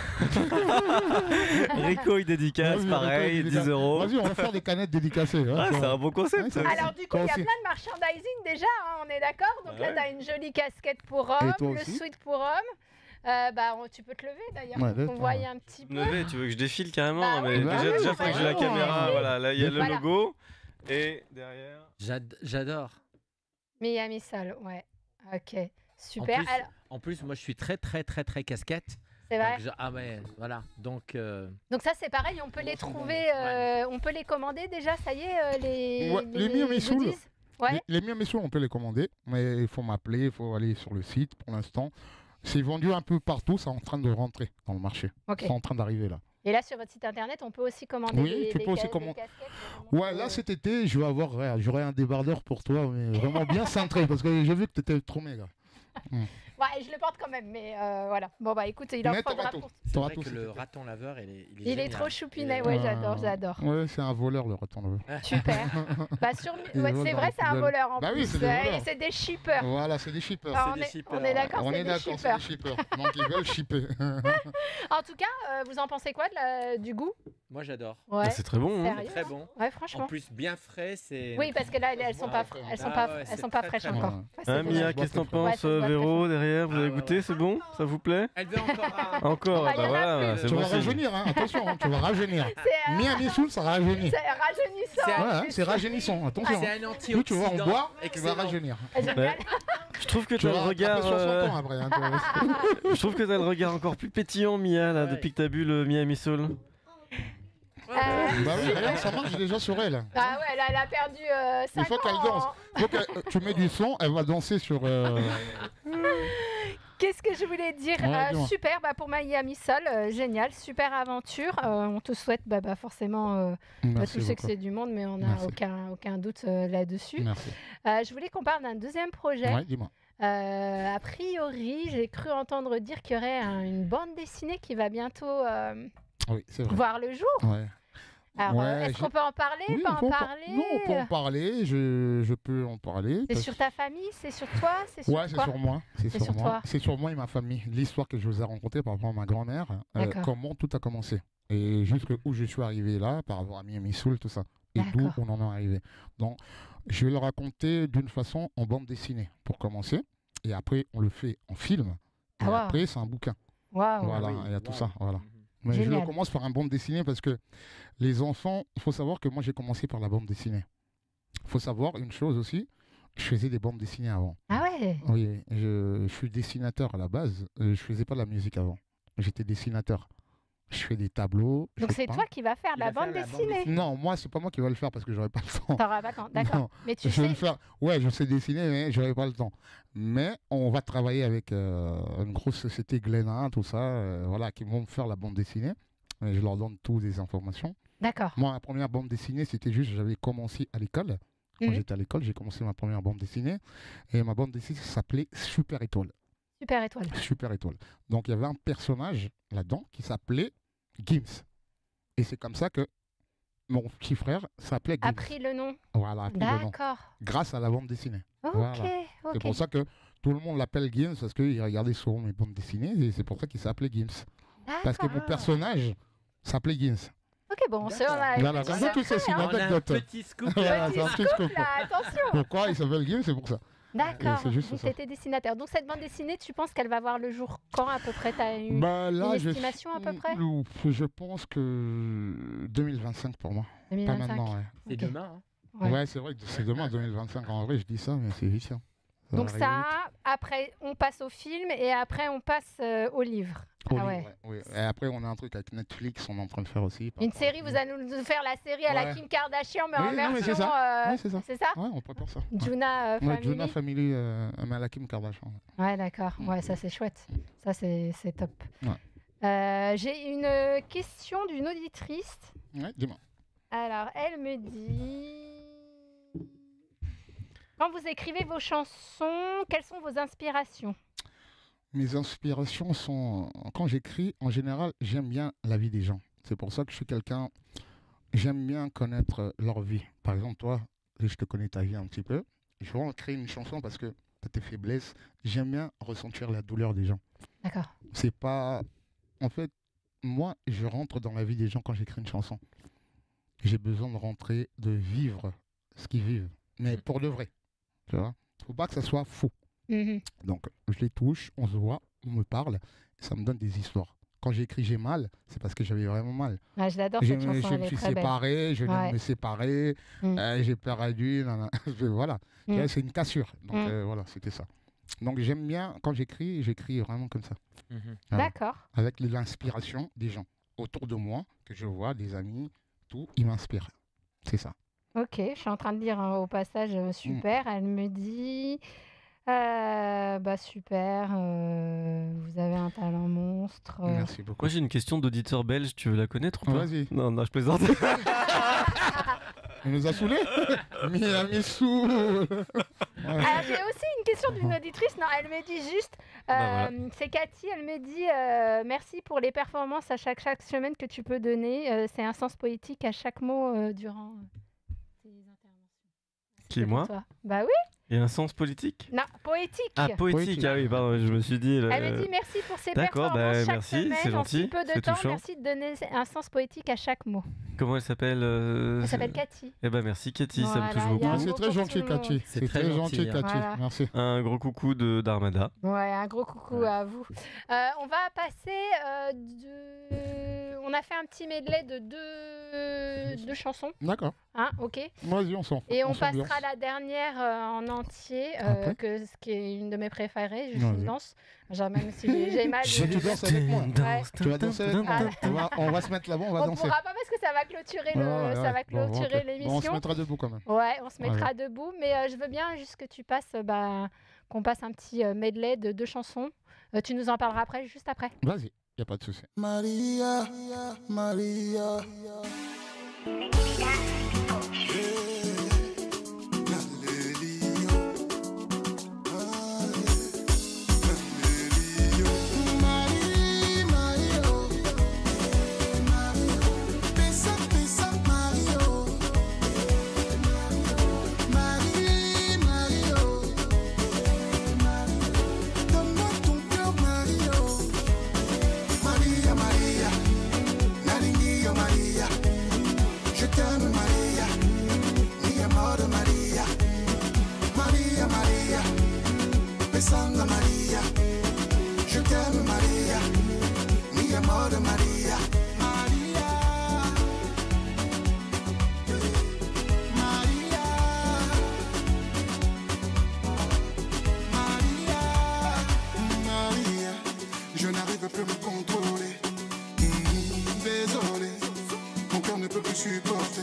Rico il dédicace, Vas-y, pareil, Rico, il 10 dédicace. €. Vas-y, on va faire des canettes dédicacées. hein, Ah, tu c'est vois. un bon concept. Ouais, ça. c'est- Alors du coup, Toi il y a aussi. plein de merchandising déjà, hein, on est d'accord. Donc là, Ouais. tu as une jolie casquette pour homme, toi le aussi sweat pour homme. Tu peux te lever d'ailleurs, Ouais, pour qu'on laisse-toi, voie ouais. un petit peu. Levé, tu veux que je défile carrément, Bah mais oui, bah déjà, oui, déjà bah faut que j'ai la oui. caméra, voilà, là il y a le Voilà. logo et derrière. J'adore. Miami Soul, ouais. Ok, super. En plus, Alors, En plus, moi, je suis très casquette. c'est vrai. Donc, ah ouais, voilà. Donc, Donc ça, c'est pareil, on peut les trouver, on peut les commander déjà, ça y est, Ouais, les Miami Soul. goodies. Ouais. Les Miami Soul, on peut les commander, mais il faut m'appeler, il faut aller sur le site pour l'instant. C'est vendu un peu partout, c'est en train de rentrer dans le marché. Ok. C'est en train d'arriver là. Et là, sur votre site internet, on peut aussi commander Oui, les, tu peux aussi les commander. casquettes. Ouais, là cet été, je vais avoir, j'aurai un débardeur pour toi, mais vraiment bien cintré, parce que j'ai vu que tu étais trop méga. Ouais, je le porte quand même, mais voilà. Bon, bah écoute, il en Mais faudra t'auras tout. pour... c'est T'auras vrai tout que cet le été. raton laveur, il est Il est génial. trop choupinet, Il est- ouais, j'adore. Ouais, c'est un voleur le raton laveur. Super. Bah, Il ouais, vole c'est dans vrai, les c'est un poubelles. voleur en Bah oui, plus. c'est des Ouais, voleurs. et c'est des shippers. Voilà, c'est des shippers. Ah, C'est des shippers, on est d'accord, On c'est est des d'accord, c'est shippers. des shippers. Donc ils veulent shipper. En tout cas, vous en pensez quoi du goût? Moi, j'adore. Ouais. Ah, c'est très bon. Hein. Sérieux, Très hein bon. Ouais, En franchement. plus, bien frais, c'est. Oui, parce que là, elles sont pas, Ah, elles sont ah pas, ouais, elles c'est sont pas très, fraîches très encore. bon. Ouais, c'est Hein, bon. Mia, Ouais, qu'est-ce que t'en ouais, penses, ça se voit très Véro, derrière? Vous avez Ah, ouais, goûté, ouais. c'est bon? Ça vous plaît? Elle veut encore un. Encore, Ah, bah il y en a voilà, plus. c'est Tu bon vas signe. rajeunir, hein. Attention, tu vas rajeunir. C'est Miami Soul, ça rajeunit. c'est rajeunissant. C'est- Ouais, hein, c'est rajeunissant, attention. C'est hein. un Plus tu vas en antioxydant. boire, tu vas Excellent. rajeunir. Génial. Ouais. Je trouve que Tu t'as vas le regard. rattraper 60 ans après. Hein, tu vas voir. Je trouve que t'as le regard encore plus pétillant, Mia, là, Ouais. depuis que t'as bu le Miami Soul. Bah oui, regarde, ça marche déjà sur elle. Ah ouais, là, elle a perdu 5 Il faut qu'elle ans. danse. Tu mets du son, elle va danser sur. Qu'est-ce que je voulais dire Ouais, dis-moi. Super, bah, pour Miami Sol, génial, super aventure. On te souhaite forcément, Merci tu sais que beaucoup. c'est du monde, mais on n'a Merci. aucun doute là-dessus. Merci. Je voulais qu'on parle d'un deuxième projet. Ouais, dis-moi. A priori, j'ai cru entendre dire qu'il y aurait une bande dessinée qui va bientôt Oui, c'est vrai. voir le jour. Ouais. Alors, Ouais, est-ce qu'on peut en parler Oui, Pas on en peut parler Non, on peut en parler. Je peux en parler. C'est parce- sur ta famille C'est sur toi C'est sur Ouais, c'est quoi sur moi. C'est C'est sur sur moi. toi. C'est sur moi et ma famille. L'histoire que je vous ai racontée par rapport à ma grand-mère, D'accord. comment tout a commencé. Et jusqu'où je suis arrivé là, par rapport à Miami Soul, tout ça. Et d'où D'accord. on en est arrivé. Donc, je vais le raconter d'une façon en bande dessinée, pour commencer. Et après, on le fait en film. Et Ah, wow. après, c'est un bouquin. Waouh Voilà, il y a tout ça. Voilà. Mais je Génial. le commence par un bande dessinée parce que les enfants, il faut savoir que moi, j'ai commencé par la bande dessinée. Il faut savoir une chose aussi, je faisais des bandes dessinées avant. Ah ouais Oui, je suis dessinateur à la base. Je faisais pas de la musique avant. J'étais dessinateur. Je fais des tableaux. je Donc fais c'est peins. toi qui vas faire Il la va faire bande la bande dessinée. Non, moi, c'est pas moi qui vais le faire parce que j'aurais pas le temps. T'auras pas quand D'accord. Non, Mais tu je vais sais, le faire. Ouais, je sais dessiner, mais j'aurais pas le temps. Mais on va travailler avec une grosse société Glénat, tout ça, voilà, qui vont me faire la bande dessinée. Et je leur donne toutes les informations. d'accord. Moi, ma première bande dessinée, c'était juste, j'avais commencé à l'école. Quand Mhm. j'étais à l'école, j'ai commencé ma première bande dessinée. Et ma bande dessinée s'appelait Super Étoile. Super étoile. Super Étoile. Donc il y avait un personnage là-dedans qui s'appelait Gims. Et c'est comme ça que mon petit frère s'appelait Gims. A pris le nom. Voilà, a pris le nom. D'accord. Grâce à la bande dessinée. Ok, Voilà. ok. C'est pour ça que tout le monde l'appelle Gims parce qu'il regardait souvent mes bandes dessinées et c'est pour ça qu'il s'appelait Gims. Parce que mon D'accord. personnage s'appelait Gims. Ok, bon, on a Voilà, une comme ça, petite tu sais, c'est une On a un anecdote. petit scoop. Voilà, c'est un petit scoop. là, attention. Pourquoi il s'appelle Gims, c'est pour ça. D'accord. c'est juste Donc ça. c'était dessinateur. Donc cette bande dessinée, tu penses qu'elle va voir le jour quand à peu près T'as eu Bah, là, une estimation à peu près je pense que 2025 pour moi. Pas 2025. maintenant, ouais. C'est Ok. demain. hein. Ouais. Ouais, c'est vrai que c'est demain 2025. En vrai, je dis ça, mais c'est vite. Hein. va Donc arriver ça, après, on passe au film et après, on passe au livre. vite. Au Ah livre, ouais. ouais. Et après, on a un truc avec Netflix, on est en train de faire aussi. par Une rapport à- série, vous allez nous faire la série à la Ouais. Kim Kardashian, mais en Oui, non, mais version... c'est ça. Ouais, c'est ça. c'est ça Ouais, on prépare ça. Ouais. Juna Ouais, Family. Juna Family, mais à la Kim Kardashian. Ouais, d'accord. Ouais, ça c'est chouette. Ça c'est top. Ouais. J'ai une question d'une auditrice. Ouais, dis-moi. Alors, elle me dit... Quand vous écrivez vos chansons, quelles sont vos inspirations? Mes inspirations sont, quand j'écris, en général, j'aime bien la vie des gens. C'est pour ça que je suis quelqu'un, j'aime bien connaître leur vie. Par exemple, toi, je te connais ta vie un petit peu. Je vais en créer une chanson parce que tu as tes faiblesses. J'aime bien ressentir la douleur des gens. D'accord. C'est pas... En fait, moi, je rentre dans la vie des gens quand j'écris une chanson. J'ai besoin de rentrer, de vivre ce qu'ils vivent. Mais pour de vrai. Tu vois? Faut pas que ça soit faux. Mhm. Donc, je les touche, on se voit, on me parle, et ça me donne des histoires. Quand j'ai écrit J'ai mal, c'est parce que j'avais vraiment mal. Ouais, je l'adore Je cette chanson, me elle est suis très belle. séparé, je viens Ouais. de me séparer, Mm. j'ai perdu, voilà. Tu Mm. vois, c'est une cassure. Donc, Mm. voilà, c'était ça. Donc, j'aime bien, quand j'écris vraiment comme ça. Mhm. Voilà. D'accord. Avec l'inspiration des gens autour de moi, que je vois, des amis, tout, ils m'inspirent. C'est ça. Ok, je suis en train de lire au passage, super. Elle me dit, super, vous avez un talent monstre. Merci beaucoup. Moi j'ai une question d'auditeur belge, tu veux la connaître ou pas? Vas-y. Non, non, je plaisante. Il nous a saoulés Miami Soul. Alors, j'ai aussi une question d'une auditrice. Non, elle me dit juste, Bah, c'est Cathy, elle me dit merci pour les performances à chaque semaine que tu peux donner. C'est un sens poétique à chaque mot durant tes interventions. Qui, C'est pour moi? toi. Bah oui, Il y a un sens politique? non, poétique. Ah, poétique, ah oui, pardon, je me suis dit... Elle me dit merci pour ces d'accord, performances bah, chaque merci, semaine. c'est En si gentil, peu de c'est temps, touchant. merci de donner un sens poétique à chaque mot. Comment elle s'appelle Elle s'appelle Cathy. Eh ben merci Cathy, ça me Voilà, touche il y a beaucoup. un C'est mot très pour gentil, tout le monde. Cathy. C'est C'est très très gentil, gentil, hein. Cathy. Voilà. Merci. Un gros coucou d'Armada. Ouais, un gros coucou à vous. On va passer on a fait un petit medley de deux chansons. D'accord. Hein, ok. Vas-y, on s'en Et on s'ambiance. passera la dernière en entier, Après. ce qui est une de mes préférées. Je Vas-y. danse. Genre, même si j'ai mal. Je tu danses avec moi. Ouais. Tu vas danser avec moi. Ah. On va se mettre là-bas, on va On danser. pourra pas parce que ça va clôturer Ouais, ça va ouais. Bon, clôturer ok. Bon, on se l'émission. mettra debout quand même. Ouais, on se mettra debout, mais je veux bien juste que tu passes, qu'on passe un petit medley de 2 chansons. Tu nous en parleras après, juste après. Vas-y, y a pas de souci. Maria, Maria. Santa Maria, je t'aime Maria, mi amor Maria, Maria, Maria, Maria, Maria, je n'arrive plus à me contrôler, désolé, mon cœur ne peut plus supporter,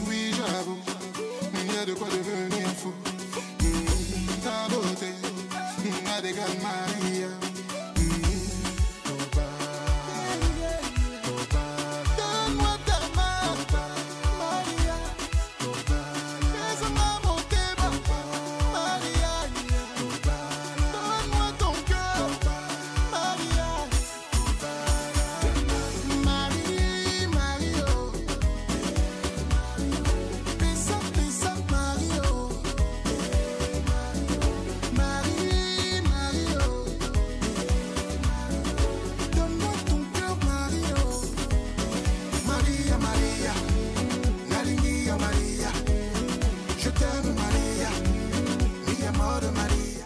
oui j'avoue, il y a de quoi devenir fou. Ta beauté, Madégal Maria. Donne-moi ta main, Maria. Fais-moi monter, Maria. Donne-moi ton cœur, Maria. Marie, Mario. Pesa, pesa, Mario. Marie, Mario, donne-moi ton cœur, Mario. Maria, Maria, Nalingia Maria, je t'aime Maria, mi amor Maria.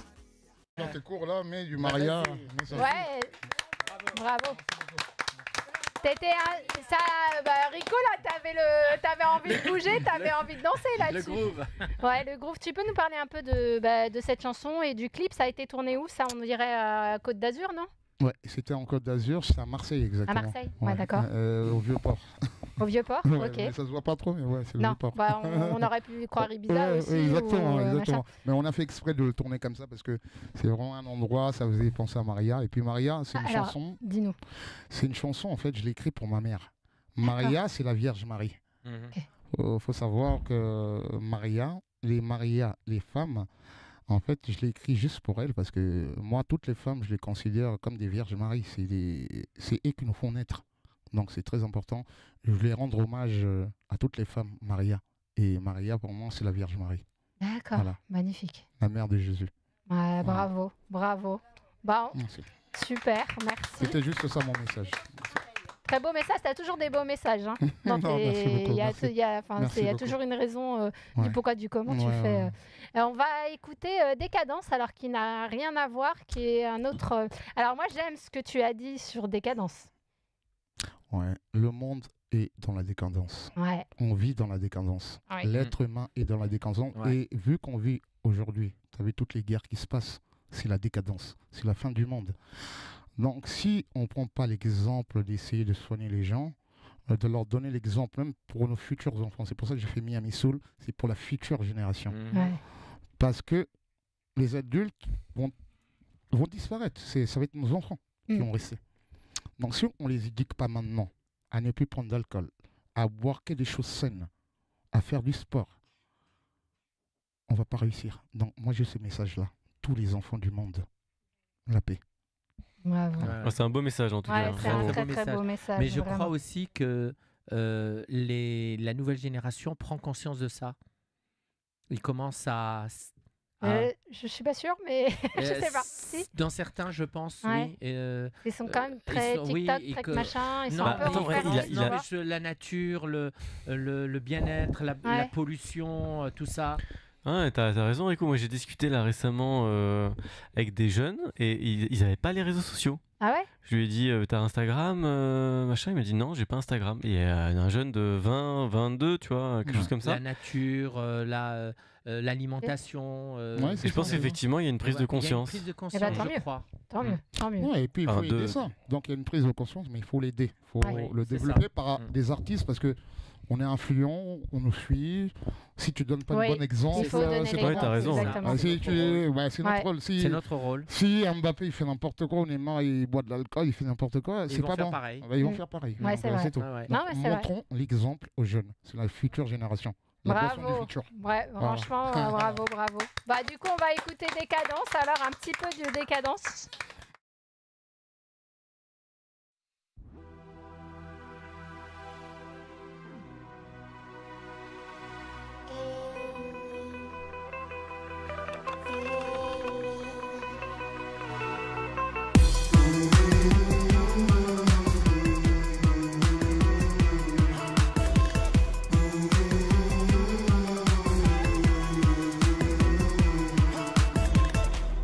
Dans tes cours là, mais du Maria. mais ça- Ouais, bravo. T'étais Rico là, t'avais envie de bouger, t'avais envie de danser Le là-dessus. groove. Ouais, le groove. Tu peux nous parler un peu de cette chanson et du clip? Ça a été tourné où? Ça, on dirait à Côte d'Azur, non? Ouais, c'était en Côte d'Azur, c'était à Marseille exactement. À Marseille, ouais, d'accord. Au Vieux-Port. Au Vieux-Port, Ouais, ok. mais ça se voit pas trop, mais ouais, c'est le Non, Vieux-Port. on aurait pu croire Ibiza Ouais, aussi. exactement, ou, exactement. machin. Mais on a fait exprès de le tourner comme ça parce que c'est vraiment un endroit, ça faisait penser à Maria. Et puis Maria, c'est une Alors, chanson. Dis-nous. C'est une chanson, en fait, je l'ai écrite pour ma mère. Maria, c'est la Vierge Marie. Faut savoir que Maria, les femmes, en fait, je l'ai écrit juste pour elles parce que moi, toutes les femmes, je les considère comme des Vierges Marie. C'est elles qui nous font naître. Donc c'est très important. Je voulais rendre hommage à toutes les femmes, Maria. Et Maria, pour moi, c'est la Vierge Marie, D'accord, Voilà. magnifique. la mère de Jésus. Ouais, bravo, bravo. Bon, Merci. super, merci. C'était juste ça mon message. Très beau message, tu as toujours des beaux messages. Hein. Non, merci beaucoup, Il y a, merci. il y a- enfin, Merci il y a beaucoup. toujours une raison du Ouais. pourquoi, du comment tu Ouais, fais. ouais. On va écouter Décadence, alors qui n'a rien à voir, qui est un autre. Alors moi j'aime ce que tu as dit sur Décadence. Ouais. Le monde est dans la décadence. Ouais. On vit dans la décadence. Ouais. L'être humain est dans la décadence. Ouais. Et vu qu'on vit aujourd'hui, tu as vu toutes les guerres qui se passent, c'est la décadence. C'est la fin du monde. Donc si on ne prend pas l'exemple d'essayer de soigner les gens, de leur donner l'exemple même pour nos futurs enfants. C'est pour ça que j'ai fait Miami Soul, c'est pour la future génération. Ouais. Parce que les adultes vont disparaître. Ça va être nos enfants qui vont rester. Donc si on ne les éduque pas maintenant à ne plus prendre d'alcool, à boire que des choses saines, à faire du sport, on ne va pas réussir. Donc moi j'ai ce message-là. Tous les enfants du monde, la paix. Bravo. Ah, c'est un beau message en tout Ouais, cas. c'est un Bravo. très beau très message. beau message. Mais je vraiment. crois aussi que la nouvelle génération prend conscience de ça. Ils commencent à... Je suis pas sûre, mais je sais pas. Si. Dans certains, je pense, Ouais. oui. Ils sont quand même très sont- oui, TikTok, et très que- machin. Ils sont Non, un peu attends, ouais, différents, il tu a- vois. la nature, le bien-être, la Ouais. pollution, tout ça. Ah, t'as raison, Rico. Moi, j'ai discuté là récemment avec des jeunes et ils n'avaient pas les réseaux sociaux. Ah ouais? Je lui ai dit, t'as Instagram, machin. Il m'a dit non, j'ai pas Instagram. Et un jeune de 20, 22, tu vois, quelque chose comme ça. La nature, l'alimentation. Ouais, Et c'est je pense ça, qu'effectivement, il y a une prise de conscience. Il y a une prise de Eh conscience, ben, tant je mieux. crois. Tant mieux, tant mieux. Ouais, et puis il faut Enfin, aider deux. ça. Donc il y a une prise de conscience, mais il faut l'aider. Il faut Ouais. le C'est développer ça. par Mm. des artistes parce que on est influent, on nous suit. Si tu donnes pas Oui, le bon exemple, il faut donner c'est l'exemple. pas Ouais, t'as raison. Exactement. Ah, si tu- ouais, c'est notre Ouais. rôle. C'est notre rôle. Si Mbappé il fait n'importe quoi, ou Neymar il boit de l'alcool, il fait n'importe quoi, Ils c'est vont pas faire bon. pareil. Ah bah, ils vont Mm. faire pareil. Ouais, Donc, c'est vrai. tout. Ah ouais. Non, Donc, mais c'est vrai. montrons l'exemple aux jeunes. C'est la future génération. La boisson Bravo. du futur. Ouais, franchement, bravo, bravo. Bah, du coup, on va écouter Décadence. Alors, un petit peu de Décadence.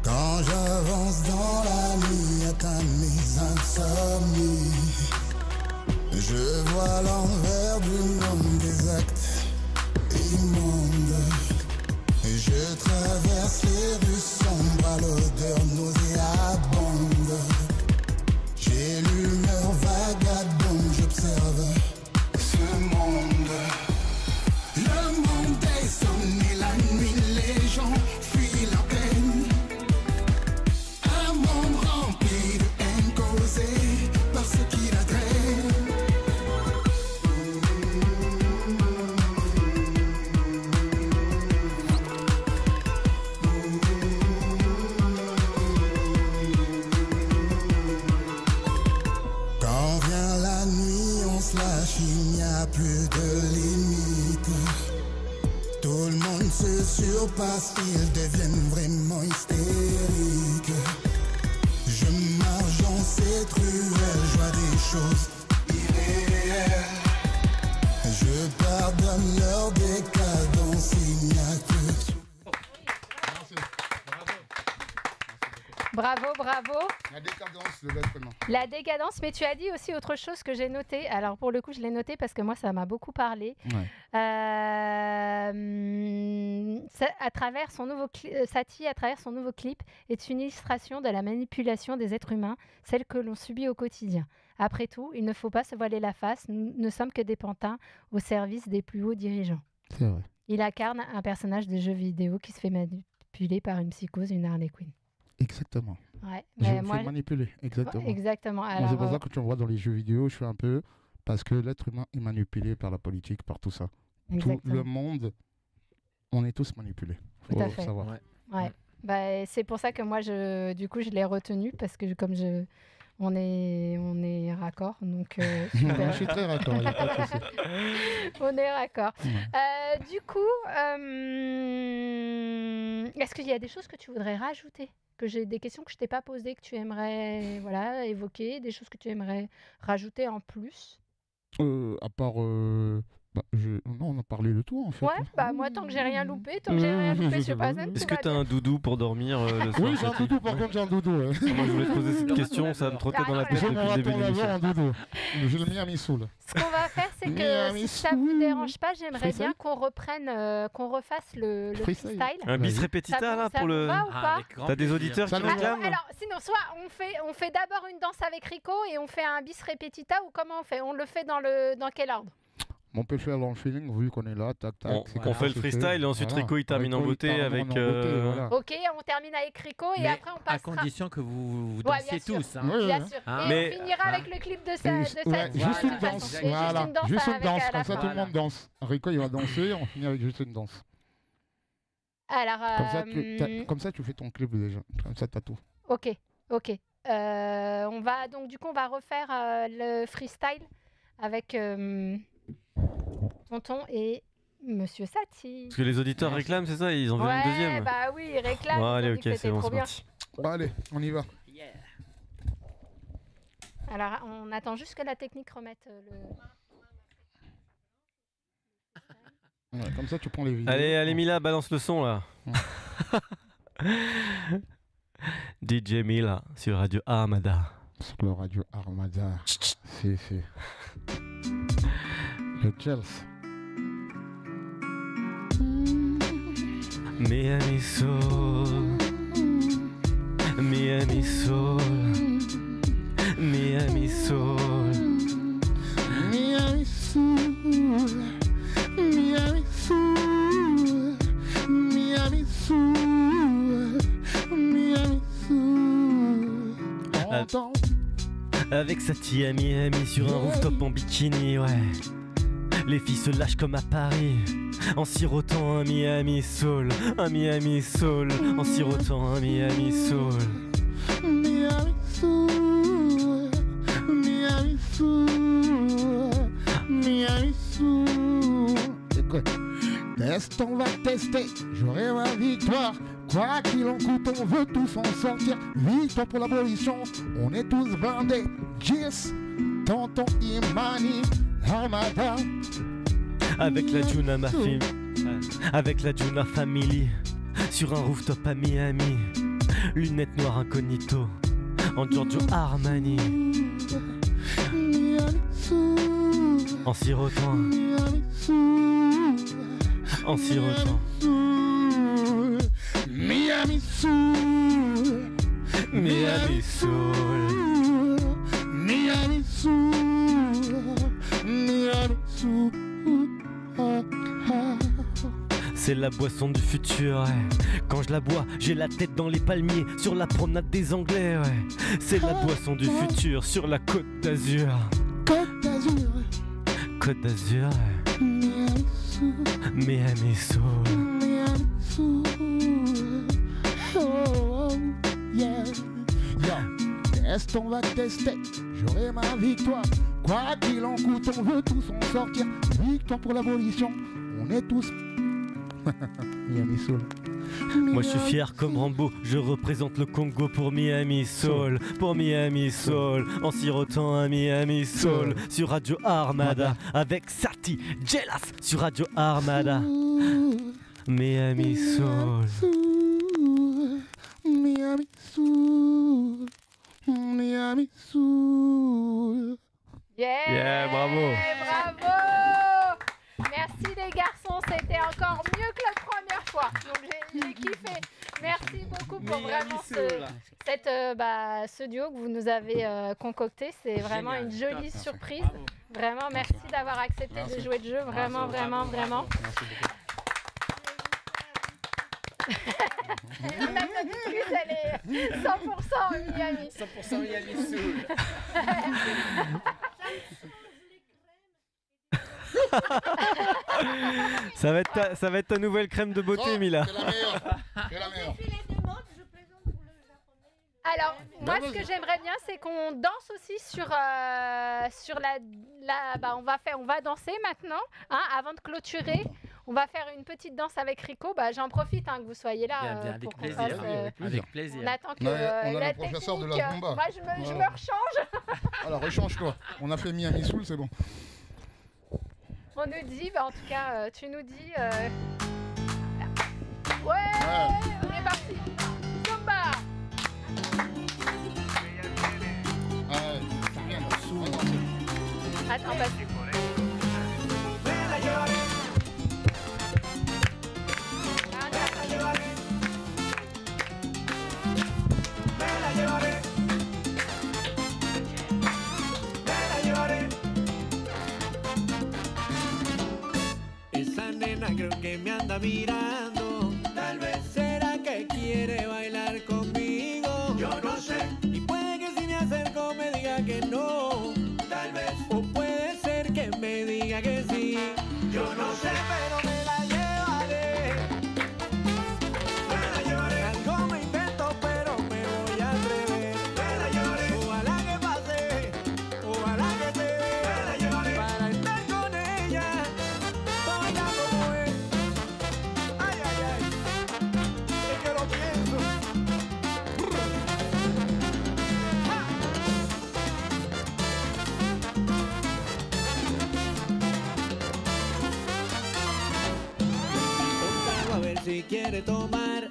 Quand j'avance dans la nuit, atteins mes insomnies. Je vois l'envers du monde des actes immondes. Je traverse les rues sombres à l'odeur nauséabonde. J'ai l'humeur vagabonde, j'observe ce monde. Le monde est sonné la nuit, les gens fuient la peine. Un monde rempli de haine causée par ce qui la draine. Quand vient la nuit, on se lâche, il n'y a plus de limite. Tout le monde se surpasse, ils deviennent vraiment hystériques. Je marche dans cette ruelle, je vois des choses irréelles. Je pardonne leur décadence, il n'y a que... Bravo, bravo. La décadence de l'être humain. La décadence, mais tu as dit aussi autre chose que j'ai noté. Alors, pour le coup, je l'ai noté parce que moi, ça m'a beaucoup parlé. Ouais. À travers son nouveau Satie, à travers son nouveau clip, est une illustration de la manipulation des êtres humains, celle que l'on subit au quotidien. Après tout, il ne faut pas se voiler la face, nous ne sommes que des pantins au service des plus hauts dirigeants. C'est vrai. Il incarne un personnage de jeu vidéo qui se fait manipuler par une psychose, une Harley Quinn. Exactement. Ouais, Je mais me moi, fais manipuler. Exactement. exactement. Moi, Alors, c'est pour ça que tu me vois dans les jeux vidéo, je suis un peu... Parce que l'être humain est manipulé par la politique, par tout ça. Tout exactement. le monde, on est tous manipulés. Tout Faut à fait. savoir. Ouais. Ouais. Bah, c'est pour ça que moi, du coup, je l'ai retenu parce que comme on est raccord, donc Je super. suis très raccord, il n'y a pas de souci. On est raccord. Ouais. Du coup, est-ce qu'il y a des choses que tu voudrais rajouter? Que j'ai des questions que je t'ai pas posées, que tu aimerais évoquer, des choses que tu aimerais rajouter en plus? À part... Non, on a parlé de tout, en fait. Ouais, bah moi, tant que j'ai rien loupé, tant que j'ai rien loupé sur Pazen, Est-ce tout que va t'as bien. un doudou pour dormir le soir Oui, j'ai un Satie doudou, par contre, j'ai un doudou. Ouais. Moi, je voulais te poser cette question, ça me trottait dans la tête Je depuis me le début de retourne l'émission. avoir un doudou. J'ai le Miami Soul. Ce qu'on va faire, c'est que Miami si ça vous Soul. dérange pas, j'aimerais Freestyle bien qu'on refasse le Freestyle. freestyle. Un bis Vas-y. répétita Ça là vous- ça pour vous le. va ou pas? avec grand T'as des plaisir. auditeurs Ça qui nous réclament Alors, sinon, soit on fait d'abord une danse avec Rico et on fait un bis repetita ou comment on fait? On le fait dans quel ordre? On peut le faire dans le feeling, vu qu'on est là, tac, tac. On c'est on comme fait ça, le c'est freestyle et ensuite Voilà. Rico il termine en Rico, il beauté termine avec. en beauté, voilà. Ok, on termine avec Rico et Mais après on à passera. condition que vous Ouais, dansiez bien sûr. tous. Hein. Ouais, Bien ouais. sûr. Ah. Et Mais- on finira avec le clip de sa. Et De juste- sa ouais, juste une de toute danse. façon. Et Voilà. juste une danse Juste une avec danse, à la comme ça fin. tout le monde danse. Rico, il va danser, on finit avec juste une danse. Alors, Comme ça, tu fais ton clip déjà. Comme ça, t'as tout. ok. On va donc du coup on va refaire le freestyle avec Tonton et Monsieur Satie. Parce que les auditeurs réclament, c'est ça? Ils en veulent une deuxième. bah oui, ils réclament. Bon, ils ont allez, dit ok, que c'est c'était bon, trop c'est bien. parti. Bon, allez, on y va. Alors, on attend juste que la technique remette le. Ouais, comme ça, tu prends les vidéos. Allez, Mila, balance le son là. DJ Mila sur Radio Armada. Sur le radio Armada. C'est. Le Chelsea. Miami Soul, Miami Soul, Miami Soul. Miami Soul, Miami Soul, Miami Soul, Miami Soul. Entends. Avec sa tia Miami sur un rooftop en bikini, ouais. Les filles se lâchent comme à Paris, en sirotant un Miami Soul, un Miami Soul, en sirotant un Miami Soul. Miami Soul, Miami Soul, Miami Soul. Écoute, test, on va tester, j'aurai ma victoire. Quoi qu'il en coûte, on veut tous en sortir. Victoire pour l'abolition, on est tous bandés. Gis, tonton Imani, Armada. Avec la Juna Mafia, avec la Juna Family, sur un rooftop à Miami, lunettes noires incognito, en Giorgio Armani, Miami Soul, en sirotant, Miami Soul, en sirotant. Miami Soul, Miami Soul. Miami Soul, Miami Soul. C'est la boisson du futur, ouais. Quand je la bois, j'ai la tête dans les palmiers, sur la promenade des Anglais, ouais. C'est la boisson du futur, sur la côte d'Azur. Côte d'Azur, Côte d'Azur, ouais. Miami Soul, Miami Soul. Miami Soul. Oh, yeah. Yo, test, on va tester, j'aurai ma victoire. Quoi qu'il en coûte, on veut tous en sortir. Victoire pour l'abolition, on est tous. Miami Soul. Moi je suis fier comme Rambo, je représente le Congo pour Miami Soul, pour Miami Soul, en sirotant un Miami Soul, sur Radio Armada, avec Sati Jelas, sur Radio Armada, Miami Soul. Miami Soul, Miami Soul. Yeah, bravo. Bravo. Merci les garçons, c'était encore mieux que la première fois. Donc j'ai kiffé. Merci beaucoup pour vraiment ce duo que vous nous avez concocté. C'est vraiment une jolie surprise. Vraiment, merci d'avoir accepté de jouer le jeu. Vraiment, vraiment, vraiment. La petite Luce, elle est 100% Miami. 100% Miami Soul. Ça va être ta nouvelle crème de beauté, Mila. C'est la meilleure. C'est la meilleure. Alors, moi, ce que j'aimerais bien, c'est qu'on danse aussi sur on va danser maintenant, hein, avant de clôturer. On va faire une petite danse avec Rico. J'en profite que vous soyez là. Bien, avec pour qu'on plaisir. fasse, Avec plaisir. on attend que On a la le professeur de la technique, Zumba. moi, je me rechange. Alors, rechange-toi. On a fait Miami Soul, c'est bon. On nous dit, en tout cas, tu nous dis. Ouais, on est parti. Zumba. Attends, vas-y. Esa nena creo que me anda mirando. Tal vez será que quiere bailar conmigo. Yo no sé. Y puede que si me acerco me diga que no. Tal vez. O puede ser que me diga que sí. Yo no sé, pero me la llevaré. Me la llevaré. Algo me invento, pero me voy a atrever. Me la llevaré. Ojalá que pase. Ojalá que se dé. Me la llevaré. Para estar con ella. Baila como es. Ay, ay, ay. Es que lo pienso. A ver si quiere tomar,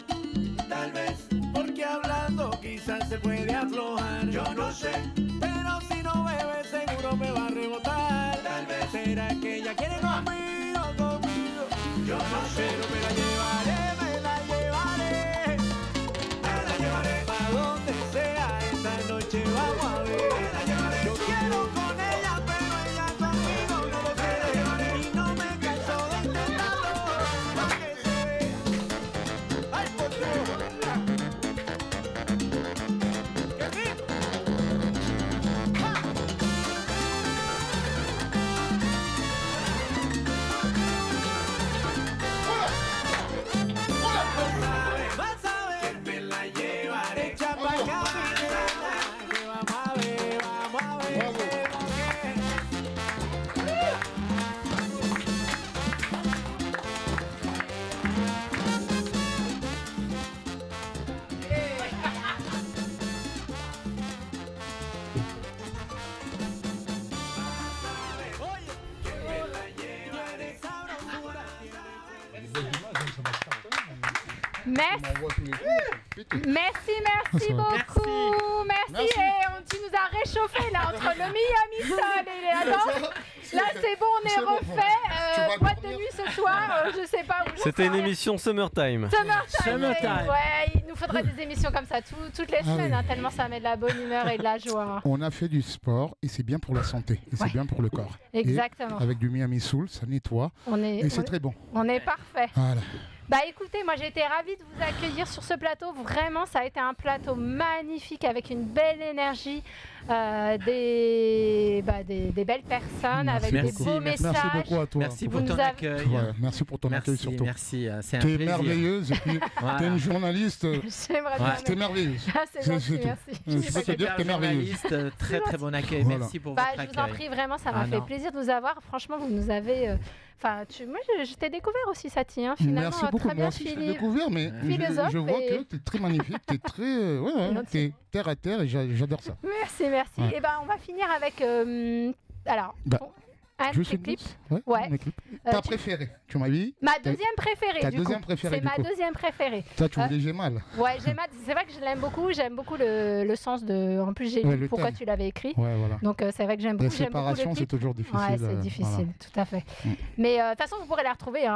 tal vez, porque hablando quizás se puede aflojar. Yo no sé, pero si no bebe seguro me va a rebotar. Tal vez será que ella quiere conmigo, conmigo. Yo no sé, pero me la llevaré, me la llevaré. Me la llevaré pa' donde sea, esta noche vamos a ver. Me la llevaré. Yo quiero con ella, pero ella conmigo no lo quiere. Y no me canso de intentarlo, aunque se vea. ¡Ay, por Dios! ¡Qué rico! Vas a ver que me la llevaré. Echa pa' acá, mi nena, que vamos a ver qué es lo que es. Oye, que me la llevaré, sabrosura. Merci, merci beaucoup. Merci. Tu nous as réchauffé là entre le Miami Sol et les Attends. Là, c'est bon, on est refait. Boîte de nuit ce soir, je sais pas où. C'était une émission Summertime. Summertime. Ouais, il nous faudrait des émissions comme ça toutes les semaines, hein, tellement ça met de la bonne humeur et de la joie. On a fait du sport et c'est bien pour la santé et c'est bien pour le corps. Exactement. Et avec du Miami Soul, ça nettoie et c'est très bon. On est parfait. Voilà. Bah écoutez, moi j'ai été ravie de vous accueillir sur ce plateau. Vraiment, ça a été un plateau magnifique avec une belle énergie, des belles personnes, avec des beaux messages. Merci beaucoup à toi. Merci pour ton accueil. Ouais, merci pour ton accueil surtout. Merci, c'est un T'es plaisir. merveilleuse et puis Voilà. t'es une journaliste. J'aimerais bien. T'es merveilleuse. Ah, c'est gentil, tout. merci. Je peux te dire que t'es merveilleuse. Journaliste, très bon accueil. Voilà. Merci pour Bah, votre je vous en accueil. prie, vraiment, ça m'a Ah, fait non. plaisir de vous avoir. Franchement, vous nous avez. Moi, je t'ai découvert aussi, Saty, hein, finalement. Merci beaucoup. Très Moi bien, aussi, je t'ai Philippe. découvert, mais Philosophe je vois et- que t'es très magnifique, t'es très, t'es terre à terre et j'adore ça. Merci, merci. Ouais. Et ben, on va finir avec. Alors, Bah, un Juste une clip. douce. Ouais. un clip. Ta tu- préférée, tu m'as dit. Ma deuxième préférée. Ta du coup. deuxième préférée, C'est du ma coup. deuxième préférée. Toi, tu voulais J'ai mal. Ouais, c'est vrai que je l'aime beaucoup. J'aime beaucoup le sens de. En plus, j'ai Ouais, lu le pourquoi thème. tu l'avais écrit. Ouais, voilà. Donc, c'est vrai que j'aime La beaucoup. J'aime beaucoup le séparation, c'est clip. toujours difficile. Ouais, c'est difficile, tout à fait. Mais de toute façon, vous pourrez la retrouver.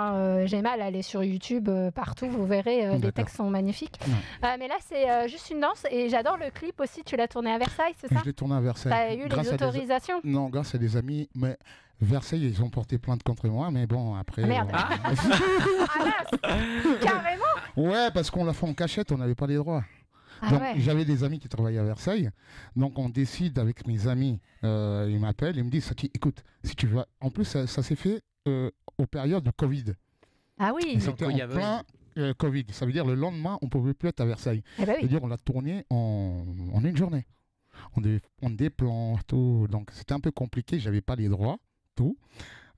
J'ai mal, elle est sur YouTube, partout. Vous verrez, les D'accord. textes sont magnifiques. Mais là, c'est juste une danse. Et j'adore le clip aussi. Tu l'as tourné à Versailles, c'est ça? Je l'ai tourné à Versailles. T'as eu Grâce les à des- autorisations? Non, grâce à des amis. Mais Versailles, ils ont porté plainte contre moi. Mais bon, après. Ah, merde. Ah mince. Carrément? Ouais, parce qu'on l'a fait en cachette, on n'avait pas les droits. Ah Donc ouais. j'avais des amis qui travaillaient à Versailles. Donc on décide avec mes amis, ils m'appellent, ils me disent Saty, écoute, si tu vas. En plus, ça s'est fait aux périodes de Covid. Ah oui. Et c'était en plein Covid. Ça veut dire le lendemain, on ne pouvait plus être à Versailles. Eh ben oui. C'est-à-dire on l'a tourné en une journée. On devait prendre des plans, tout. Donc c'était un peu compliqué, j'avais pas les droits, tout.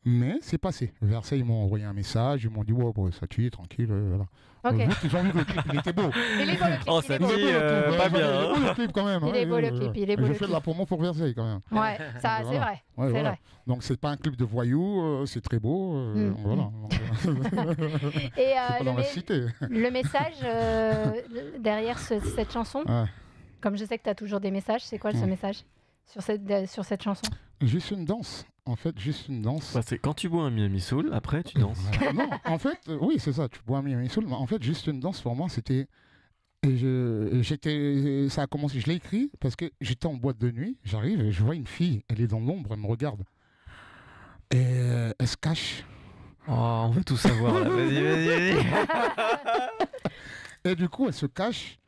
Mais c'est passé. Versailles, ils m'ont envoyé un message, ils m'ont dit ouais, Saty, tranquille, voilà. Ok. Ils ont vu que le clip, il était beau. Il est beau le clip. Oh, il est beau. Saty, pas bien. Il est beau le clip quand même. Il est beau le clip, il est beau Je le fais de clip. la promo pour Versailles quand même. Ouais, ça, c'est Voilà. vrai. Ouais, C'est voilà. vrai. Donc c'est pas un clip de voyous, c'est très beau. Voilà. Et Faut pas dans la cité. le message derrière cette chanson, Ouais. comme je sais que tu as toujours des messages, c'est quoi ce message sur cette chanson? Juste une danse. En fait, juste une danse. Bah, c'est quand tu bois un Miami Soul, après tu danses. Voilà. Non, en fait, oui, c'est ça. Tu bois un Miami Soul, mais en fait, juste une danse pour moi, c'était. Ça a commencé. Je l'ai écrit parce que j'étais en boîte de nuit. J'arrive et je vois une fille. Elle est dans l'ombre, elle me regarde et elle se cache. Oh, on veut tout savoir là. Vas-y. Et du coup, elle se cache.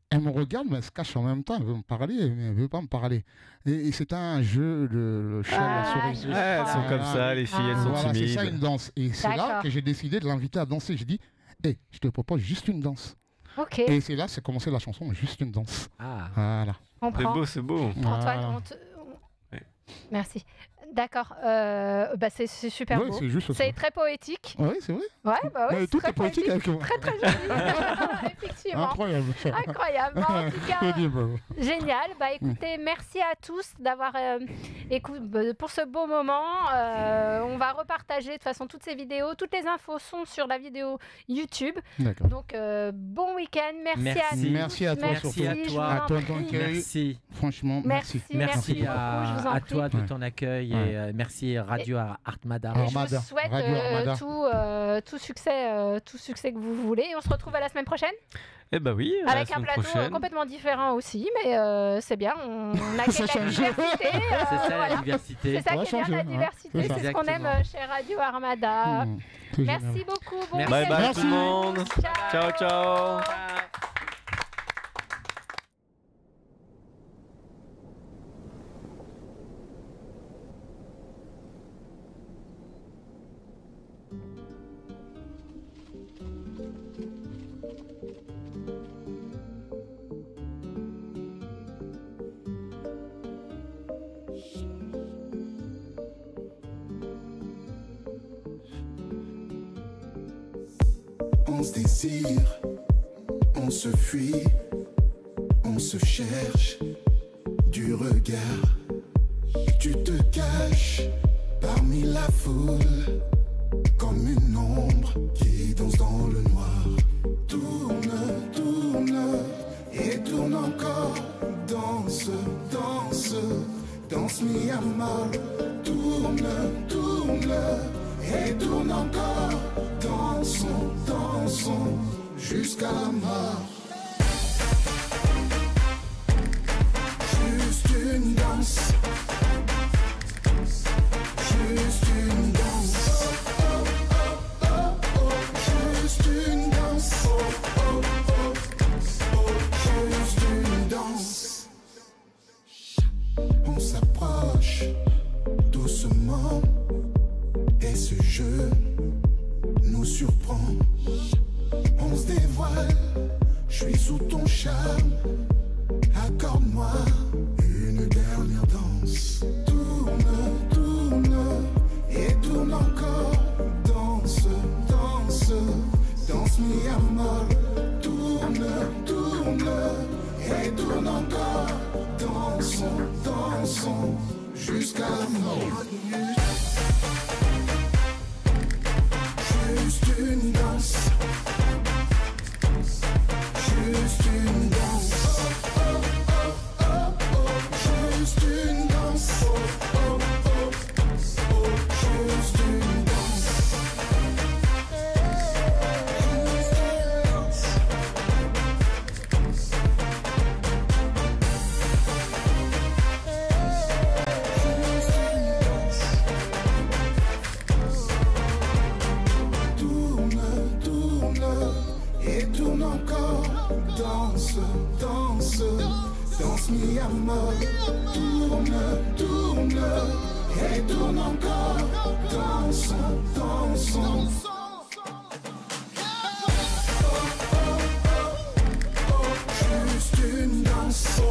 Elle me regarde, mais elle se cache en même temps. Elle veut me parler, mais elle veut pas me parler. Et c'est un jeu de le chat, la souris. Ouais, elles sont comme ça, les filles, elles sont Voilà, c'est ça timides. une danse. Et c'est là D'accord. que j'ai décidé de l'inviter à danser. J'ai dit, hé, je te propose juste une danse. Ok, Et c'est là que c'est commencé la chanson, juste une danse. Ah. Voilà. on C'est prend. beau, c'est beau. Antoine, Voilà. Ouais. Merci. D'accord. C'est super Ouais, beau. c'est juste ça. C'est très poétique. Oui, c'est vrai. Ouais, bah oui. Ouais, c'est tout très est poétique poétique. avec moi. Très très joli. Effectivement. Incroyable. Incroyable. Bon, en tout Je cas, dis, bah, génial. Bah écoutez, merci à tous d'avoir pour ce beau moment. On va repartager de toute façon toutes ces vidéos. Toutes les infos sont sur la vidéo YouTube. D'accord. Donc bon week-end. Merci à Merci. tous. Merci à toi, Merci, surtout. je vous À en toi, prie. ton accueil. Merci. Franchement, Merci. Merci beaucoup, je vous en à prie. toi de ton accueil Ouais. et merci Radio Armada. Et je Armada. vous souhaite Radio Armada. tout succès que vous voulez. Et on se retrouve à la semaine prochaine Eh bah oui, à la avec un semaine plateau prochaine. complètement différent aussi, mais c'est bien. On accueille la diversité. C'est ça la voilà. diversité. C'est ça On va qui est bien, changer, la hein. diversité. C'est ça. C'est ce qu'on aime Exactement. chez Radio Armada. C'est génial. Merci beaucoup. Bon Merci. Bye week-end bye à tout le tous. monde. Ciao, ciao. On se désire, on se fuit, on se cherche du regard. Tu te caches parmi la foule comme une ombre qui danse dans le noir. Tourne, tourne et tourne encore. Danse, danse, danse mi amor. Tourne, tourne et tourne encore. Dansons, dansons jusqu'à la mort. Juste une danse. Juste une danse. Oh, oh, oh, oh. Juste une danse. Oh, oh, oh, oh. Juste une danse. On s'approche doucement et ce jeu nous surprend. On se dévoile, je suis sous ton charme. Accorde-moi une dernière danse. Tourne, tourne et tourne encore. Danse, danse, danse mi amor. Tourne, tourne et tourne encore. Dansons, dansons jusqu'à la mort. Juste une danse. Juste une danse. Oh, oh, oh, oh. Juste une danse. Oh, oh, oh, oh. Juste une danse. Tourne, tourne et tourne encore. Danse, danse, danse mi amor. Tourne, tourne et tourne encore. Dansons, dansons. Oh, oh, oh, oh. Juste une danse.